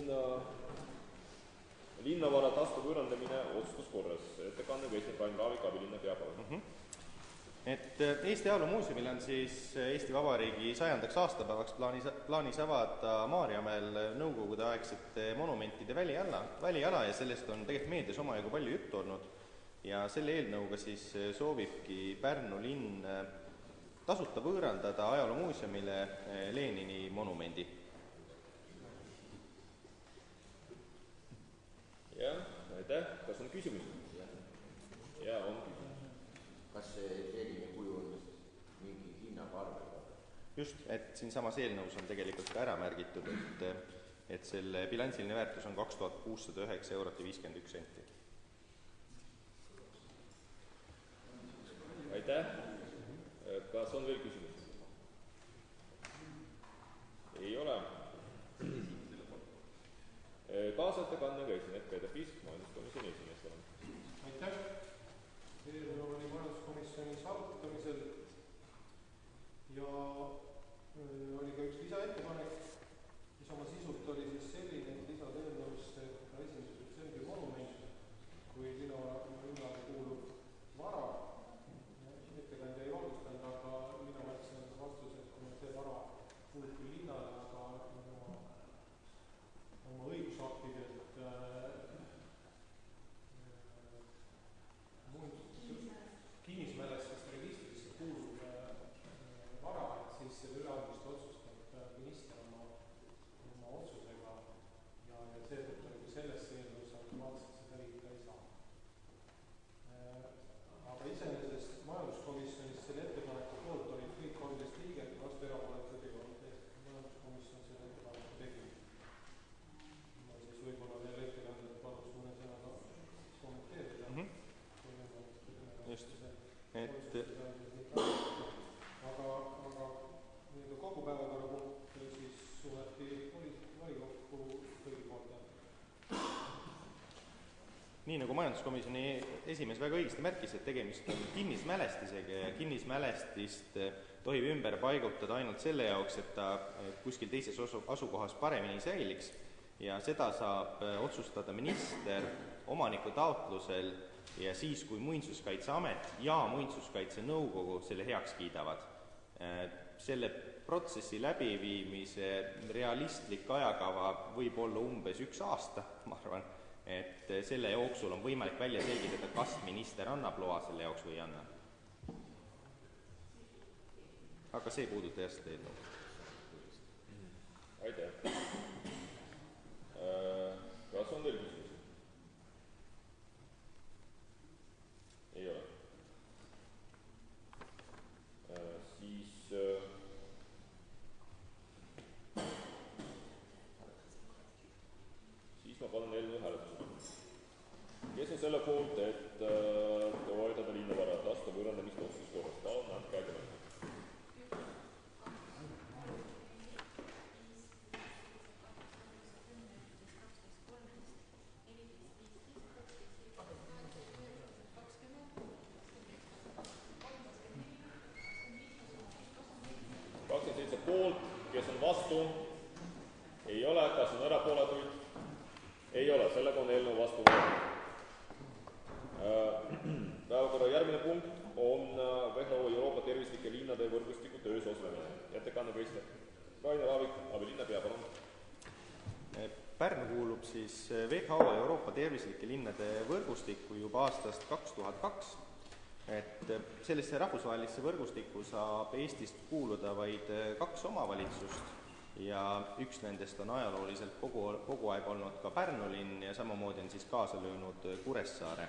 linnavara taastuvõõrandamine otsustuskorras. Ettekandega esineb Rainer Aavik, Aavi linnapea, palun. Et Eesti Ajaloomuuseumil on siis Eesti Vabariigi 100. aastapäevaks plaanis avada Maarjamäel nõukogudeaegsete monumentide väliala ja sellest on tegelikult meedias omajagu palju juttu olnud. Ja selle eelnõuga siis soovibki Pärnu linn tasuta võõrandada Ajaloomuuseumile Lenini monumendi. Jah, aitäh. Kas on küsimusi? Ja on küsimusi. Kas see Lenini kuju on mingi hinnaga arvega? Just, et siin samas eelnõus on tegelikult ka ära märgitud, et selle bilansiline väärtus on 2609 eurot ja 51 senti. Aitäh. Kas on veel küsimusi? Ei ole. Kaasettekandega esineb Peeter Kisk, majanduskomisjoni esimees. Aitäh! Eelnõu oli majanduskomisjonis arutamisel ja oli ka üks lisaettepanek, mis oma sisult oli siis selline, et lisada eelnõusse ka 1. detsembri monument kui linnale kuuluv vara. Ettekandja ei valgustanud, aga mina märkisin vastuse, et kuna see vara kuulub küll linnale, aga oma õigusaktidelt kinnismälestiste registrisse kuuluv vara, siis selle üleandmist otsustab minister oma otsusega ja seetõttu nagu sellesse eelnõusse automaatselt seda liita ei saa. Aga iseenesest majanduskomisjonis selle ettepaneku poolt olid kõik 13 liiget, vastu erapooletud ei olnud, ehk majanduskomisjon selle ettepaneku tegi. Ma siis võib-olla veel ettekandjat paluks mõne sõnaga kommenteerida. Just. Aga kogu päevakorrapunkt siis suunati volikokku kõigi poolt. Nii nagu majanduskomisjoni esimees väga õigesti märkis, et tegemist on kinnismälestisega ja kinnismälestist tohib ümber paigutada ainult selle jaoks, et ta kuskil teises asukohas paremini säiliks ja seda saab otsustada minister omaniku taotlusel ja siis, kui Muinsuskaitseamet ja Muinsuskaitse nõukogu selle heaks kiidavad. Selle protsessi läbiviimise realistlik ajakava võib olla umbes 1 aasta, ma arvan, et selle jooksul on võimalik välja selgitada, kas minister annab loa selle jaoks või ei anna. Aga see ei puuduta jah seda eelnõu. Aitäh. Kas on veel küsimusi? Ei ole. Siis ma panen eelnõu hääletusele. Kes on selle poolt, et toetada linnavara lasta võõrandamist otsuskorras? Palun andke käega märku. Poolt, kes on vastu, ei ole, kas on erapooletuid? Ei ole, sellega on eelnõu vastu võetud. Päevakorra järgmine punkt on WHO Euroopa tervislike linnade võrgustiku töös osalemine. Ettekandega esineb Rainer Aavik, abilinnapea, palun. Pärnu kuulub siis WHO Euroopa tervislike linnade võrgustikku juba aastast 2002. Et sellesse rahvusvahelisse võrgustikku saab Eestist kuuluda vaid 2 omavalitsust ja üks nendest on ajalooliselt kogu aeg olnud ka Pärnu linn ja samamoodi on siis kaasa löönud Kuressaare.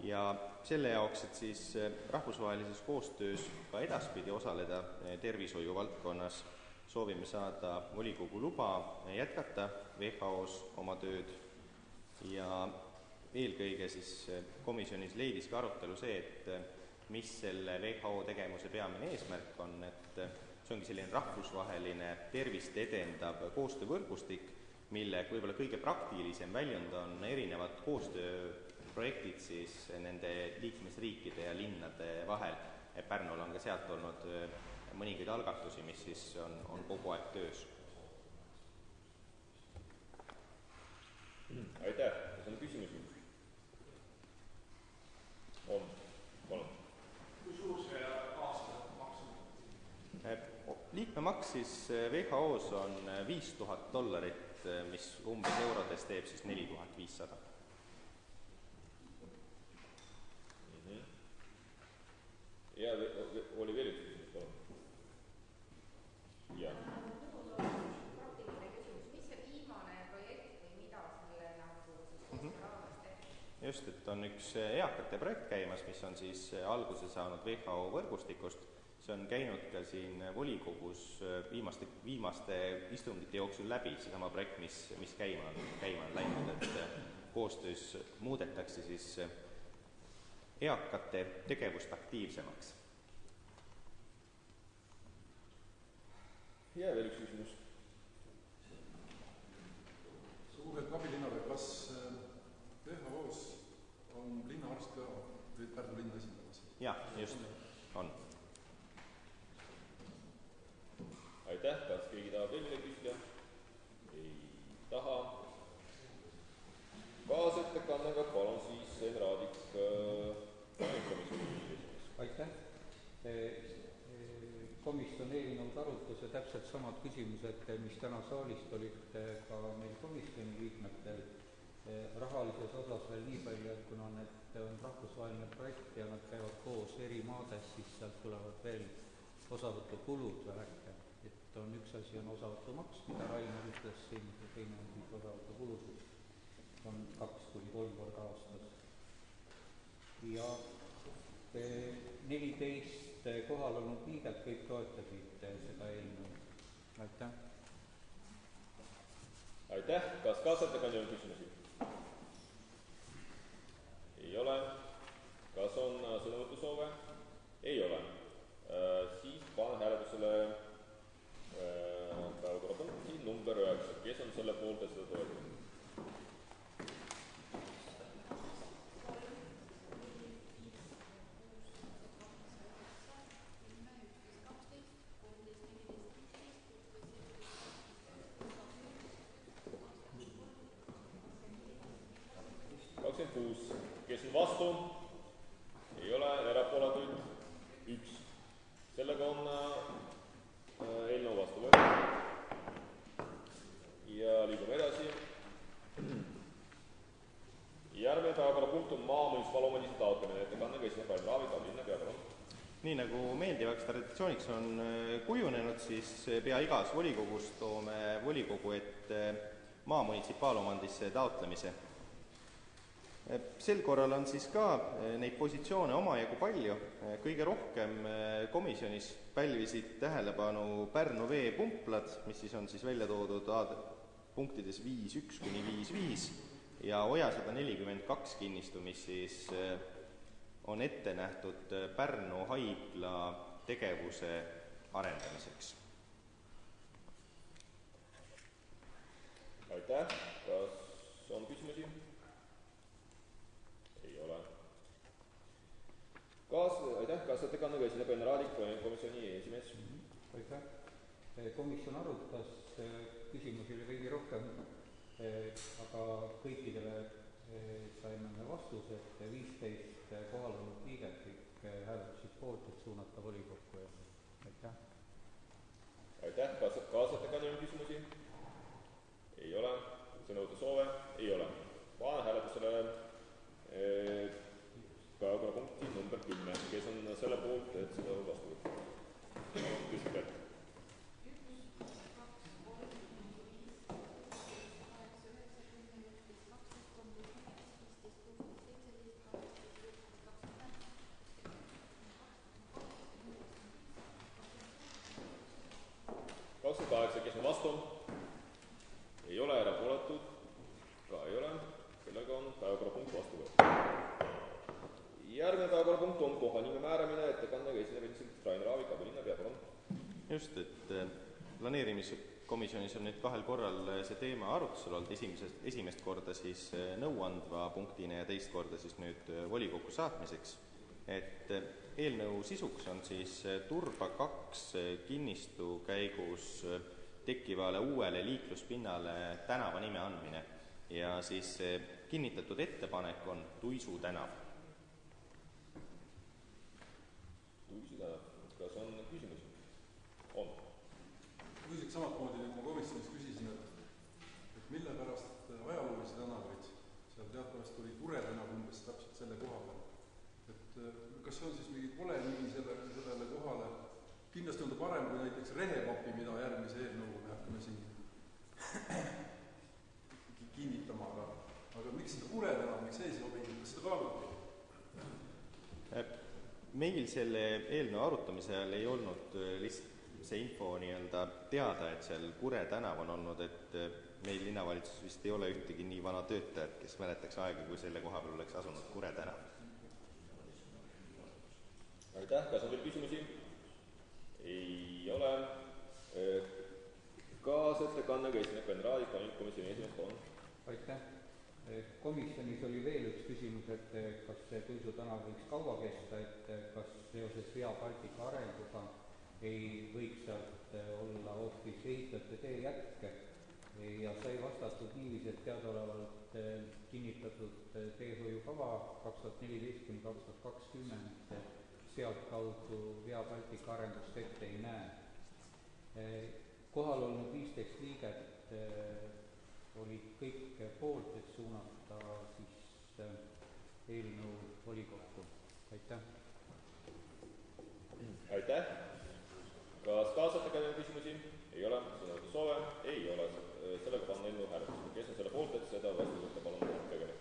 Ja selle jaoks, et siis rahvusvahelises koostöös ka edaspidi osaleda tervishoiu valdkonnas, soovime saada volikogu luba jätkata WHO-s oma tööd ja eelkõige siis komisjonis leidis ka arutelu see, et mis selle WHO tegevuse peamine eesmärk on, et see ongi selline rahvusvaheline tervist edendav koostöövõrgustik, mille võib-olla kõige praktilisem väljund on erinevad koostööprojektid siis nende liikmesriikide ja linnade vahel. Pärnul on ka sealt olnud mõningaid algatusi, mis siis on kogu aeg töös. Aitäh, kas on küsimusi? On, palun. Kui suur see aasta maksimum? Liikmemaks siis WHO-s on $5000, mis umbes eurodes teeb siis 4500. Ja oli veel üks küsimus, palun. Ja. Praktiline küsimus, mis see viimane projekt või mida selle nagu raames tehti? Just, et on üks eakate projekt käimas, mis on siis alguse saanud WHO võrgustikust. See on käinud ka siin volikogus viimaste istungite jooksul läbi, seesama projekt, mis käima on läinud, et koostöös muudetakse siis eakate tegevust aktiivsemaks. ja veel üks küsimus. Lugupeetud abilinnapea, kas WHO-s on linnaarst ka Pärnu linna esindamas? Jah, just, on. Aitäh, kas keegi tahab veel midagi küsida? Ei taha. Kaasettekannega palun siis Enn Raadik komisjoni esimees. Aitäh. Komisjon eelnõud arutas ja täpselt samad küsimused, mis täna saalist olid ka meil komisjoni liikmetel. Rahalises osas veel nii palju, et kuna need on rahvusvaheline projekt ja nad käivad koos eri maades, siis sealt tulevad veel osavõtukulud väheke. Et on üks asi on osavõtumaks, mida Rainer ütles siin, ja teine on siis osavõtukulud, on 2-3 korda aastas. Ja 14 kohal olnud liiget kõik toetasid seda eelnõu. Aitäh. Aitäh. Kas kaasettekandjal on küsimusi? Ei ole. Kas on sõnavõtusoove? Ei ole. Siis panen hääletusele päevakorrapunkti number 9. Kes on selle poolt, et seda toetada? Kes on vastu? Ei ole, erapooletuid 1. Sellega on eelnõu vastu võetud. Ja liigume edasi. Järgmine päevakorrapunkt on maa munitsipaalomandisse taotlemine. Ettekannega esineb Rainer Raavik, abilinnapea, palun. Nii nagu meeldivaks traditsiooniks on kujunenud, siis pea igas volikogus toome volikogu ette maa munitsipaalomandisse taotlemise. Sel korral on siis ka neid positsioone omajagu palju. Kõige rohkem komisjonis pälvisid tähelepanu Pärnu veepumplad, mis siis on siis välja toodud punktides 5.1 kuni 5.5 ja Oja 142 kinnistu, mis siis on ette nähtud Pärnu haigla tegevuse arendamiseks. Aitäh. Kas on küsimusi? Aitäh, kas ettekannega esineb Enn Raadik, komisjoni esimees? Aitäh. Komisjon arutas, küsimusi oli veidi rohkem, aga kõikidele saime vastused, 15 kohal olnud liiget kõik hääletasid poolt, et suunata volikokku. Aitäh. Aitäh, kas ettekannel on küsimusi? Ei ole. Sõnavõtusoove? Ei ole. Panen hääletusele päevakorrapunkti number 10. Kes on selle poolt, et seda vastu võtta? Tõstab kätt. Kes on vastu? Ei ole, erapooletud? Ka ei ole. Sellega on päevakorrapunkt vastu võetud. Järgmine päevakorrapunkt on kohanime määramine, ettekannega esineb endiselt Rainer Raavik, abilinnapea, palun. Just, et planeerimiskomisjonis on nüüd 2 korral see teema arutusel olnud, esimest korda siis nõuandva punktina ja teist korda siis nüüd volikokku saatmiseks. Et eelnõu sisuks on siis Turba 2 kinnistu käigus tekkivale uuele liikluspinnale tänava nime andmine ja siis kinnitatud ettepanek on Tuisu tänav. Kas on küsimusi? On. Küsiks samat moodi, nagu ma komisjonis küsisin, et mille pärast ajaloolisi tänavaid, seal teatavasti oli Kure tänav umbes täpselt selle koha peal. Et kas see on siis mingi kole nimi sellele kohale? Kindlasti on ta parem kui näiteks Rehepapi, mida järgmise eelnõuga me hakkame siin kinnitama, aga miks seda Kure tänav, miks ei sobi, kas seda kaaluti? Meil selle eelnõu arutamise ajal ei olnud lihtsalt see info teada, et seal Kure tänav on olnud, et meil linnavalitsus vist ei ole ühtegi nii vana töötajat, kes mäletaks aega, kui selle koha peal oleks asunud Kure tänav. Aitäh, kas on veel küsimusi? Ei ole. komisjonis oli veel üks küsimus, et kas see Tuisu tänav võiks kaua kesta, et kas seoses Via Baltica arenguga ei võiks sealt olla hoopis ehitajate tee jätk ja sai vastatud niiviisi, et teadaolevalt kinnitatud teehoiukava 2014–2020 sealtkaudu Via Baltica arendust ette ei näe. Kohal olnud 15 liiget olid kõik poolt, et suunata siis eelnõu volikokku. Aitäh! Aitäh! Kas kaasettekandjal küsimusi? Ei ole. Sõnavõtu soove? Ei ole. Sellega panen eelnõu hääletusele. Kes on selle poolt, et seda vastu võtta, palun tegema.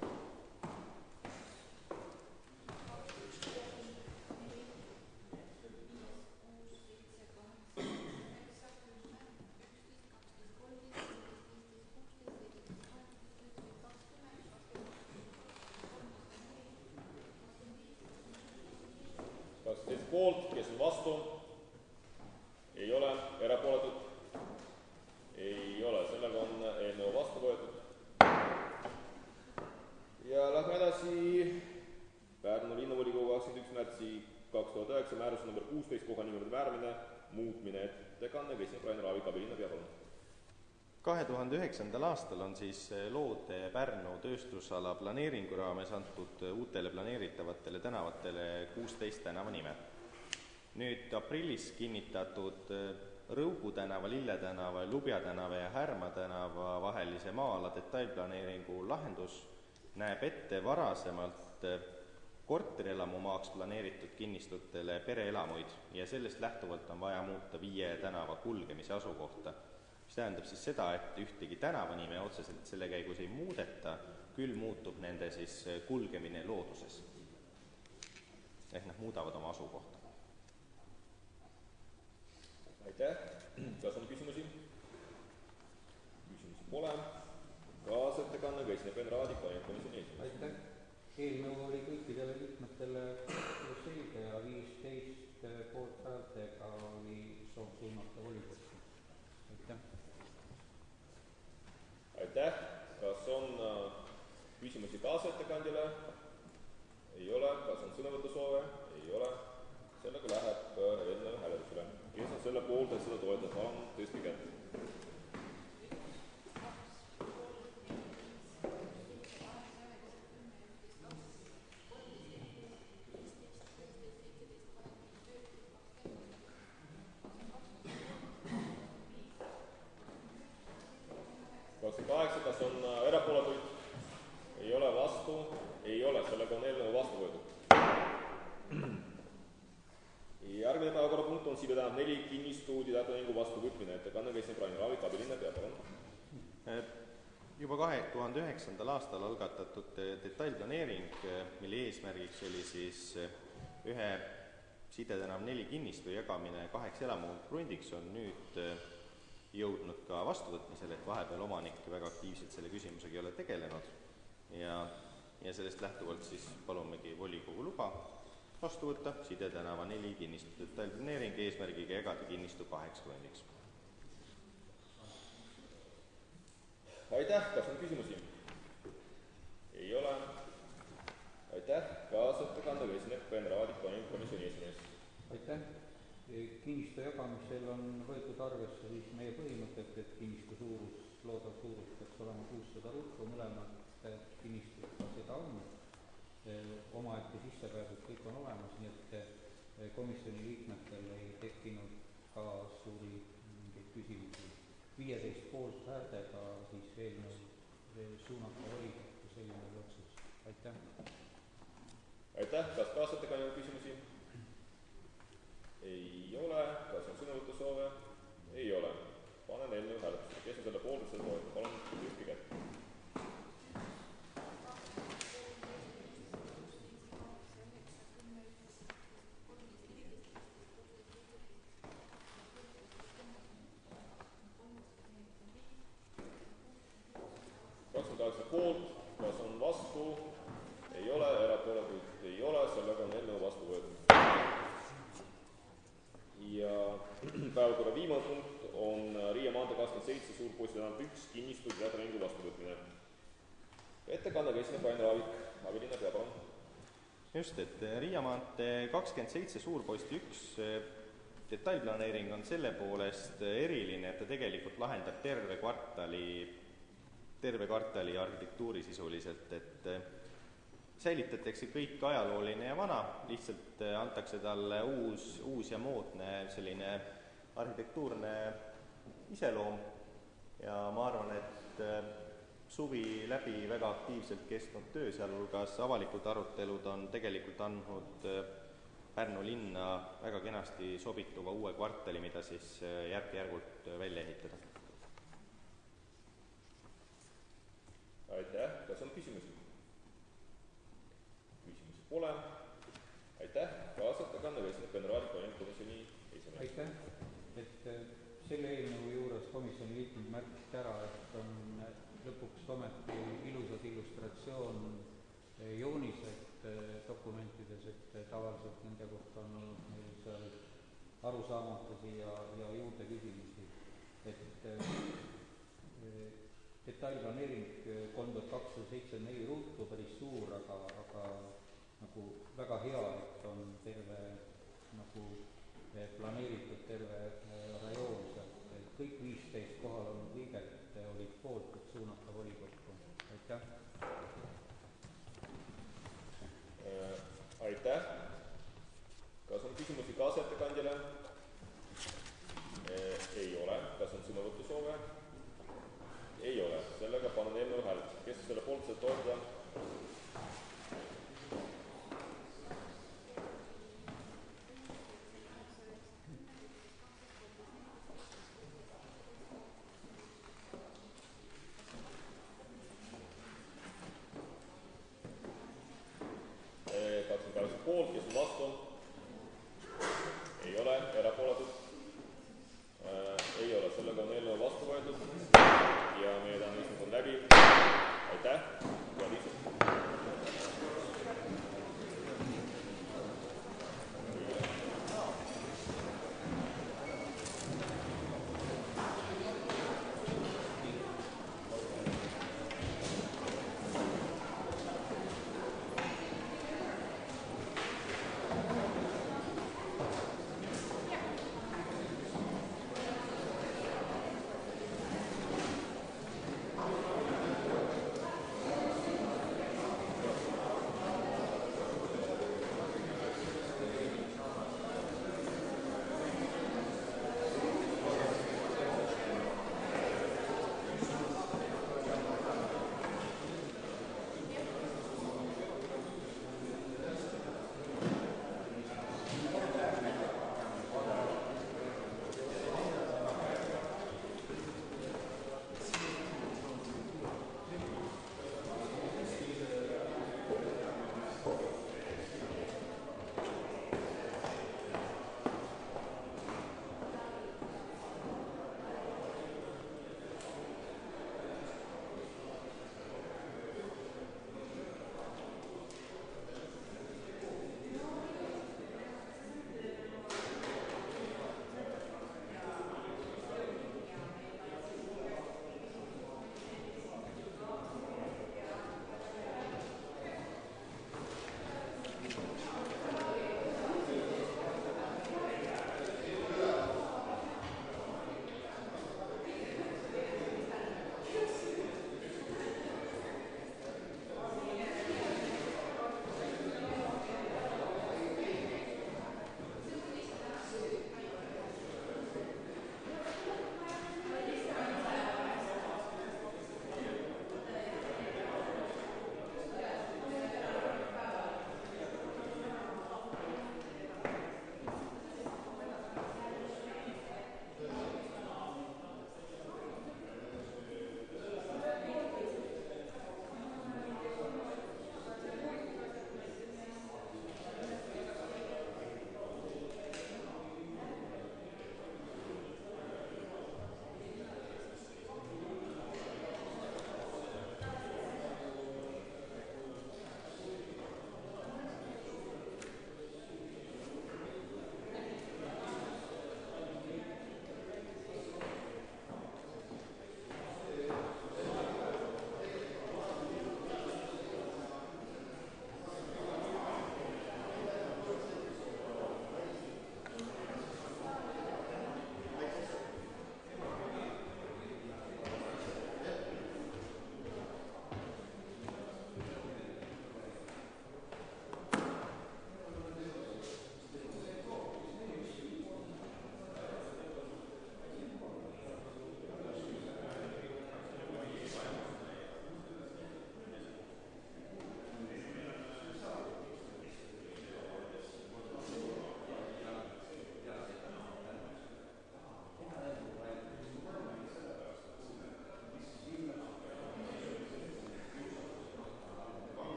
Poolt, kes on vastu? Ei ole. Erapooletud? Ei ole. Sellega on eelnõu vastu võetud. Ja lähme edasi Pärnu linnavolikogu 21. märtsi 2009 määruse number 16 kohanimede määramine, muutmine, ettekanne, esineb Rainer Aavik, abilinnapea, palun. 2009. aastal on siis loode Pärnu tööstusala planeeringu raames antud uutele planeeritavatele tänavatele 16 tänavanime. Nüüd aprillis kinnitatud Rõugu tänava, Lille tänava, Lubja tänava ja Härma tänava vahelise maa-ala detailplaneeringu lahendus näeb ette varasemalt korterelamumaaks planeeritud kinnistutele pereelamuid ja sellest lähtuvalt on vaja muuta 5 tänava kulgemise asukohta, mis tähendab siis seda, et ühtegi tänavanime otseselt selle käigus ei muudeta, küll muutub nende siis kulgemine looduses. Ehk nad muudavad oma asukohta. Aitäh! Kas on küsimusi? Küsimusi pole. Kaasettekannega esineb Enn Raadik, komisjoni esimees. Aitäh! Eelnõu oli kõikidele liikmetele selge ja 15 poolthäältega oli soov suunata volikokku. Aitäh! Aitäh! Kas on küsimusi kaasettekandjale? Ei ole. Kas on sõnavõtusoove? Ei ole. Sellega läheb eelnõu hääletusele. Kes on selle poolt, et seda toetada? Palun tõesti kätt. Kas on erapooletuid? Ei ole. Vastu? Ei ole. Sellega on eelnõu vastu võetud. Järgmine päevakorrapunkt on Sibe tänav 4 kinnistu detailplaneeringu vastuvõtmine. Ettekanne esineb Rainer Aavik, abilinnapea, palun. Juba 2009. aastal algatatud detailplaneering, mille eesmärgiks oli siis ühe Side tänav 4 kinnistu jagamine 2 elamukrundiks, on nüüd jõudnud ka vastuvõtmisele, et vahepeal omanik väga aktiivselt selle küsimusega ei ole tegelenud ja sellest lähtuvalt siis palumegi volikogu luba vastu võtta Side tänava 4 kinnistu detailplaneering eesmärgiga jagada kinnistu 2 krundiks. Aitäh! Kas on küsimusi? Ei ole. Aitäh! Kaasettekandega esineb Enn Raadik, komisjoni esimees. Aitäh! Kinnistu jagamisel on võetud arvesse siis meie põhimõtet, et kinnistu suurus, loodav suurus peaks olema 600 ruutu, mõlemad kinnistud ka seda on. Omaette sissepääsud kõik on olemas, nii et komisjoni liikmetel ei tekkinud ka suuri mingeid küsimusi. 15 poolthäältega siis eelnõu suunata volikokku, selline oli otsus. Aitäh! Aitäh! Kas kaasettekandjal on küsimusi? Ei ole. Kas on sõnavõtusoove? Ei ole. Panen eelnõu hääletusele. Kes on selle poolt, et seda toetada? Palun tõstke kätt. Poolt, kas on vastu? Ei ole. Erapooletuid ei ole. Sellega on eelnõu vastu võetud. Ja päevakorra viimane punkt on Riia maantee 27 Suur-Posti tänav 1 kinnistu detailplaneeringu vastuvõtmine. ettekandega esineb Rainer Aavik, abilinnapea, palun. Just, et Riia maantee 27 suurposti 1 detailplaneering on selle poolest eriline, et ta tegelikult lahendab terve kvartali arhitektuuri sisuliselt, et säilitatakse kõik ajalooline ja vana, lihtsalt antakse talle uus ja moodne selline arhitektuurne iseloom ja ma arvan, et suvi läbi väga aktiivselt kestnud töö, sealhulgas avalikud arutelud on tegelikult andnud Pärnu linna väga kenasti sobituva uue kvartali, mida siis järk-järgult välja ehitada. Aitäh, kas on küsimusi? Küsimusi pole. Aitäh, kaasettekandega esineb Generaalplaneerimiskomisjoni esimees. Aitäh, et selle eelnõu juures komisjoni liikmed märkisid ära, et on lõpuks ometi ilusad illustratsioon joonised dokumentides, et tavaliselt nende kohta on olnud meil seal arusaamatusi ja juurde küsimusi. Et detailplaneering 3274 ruutu, päris suur, aga nagu väga hea, et on terve nagu planeeritud terve rajoon sealt. Kõik 15 kohal olnud liiget olid poolt, et suunata volikokku. Aitäh. Aitäh. Kas on küsimusi kaasettekandjale? Ei ole. Kas on sõnavõtusoove? Ei ole. Sellega panen eelnõu hääletusele. Kes selle poolt seda toetada? Poolt, kes on vastu? Ei ole. Erapooletud? Ei ole. Sellega on eelnõu vastu võetud ja meie tänane istung on läbi. Aitäh. Head istungit.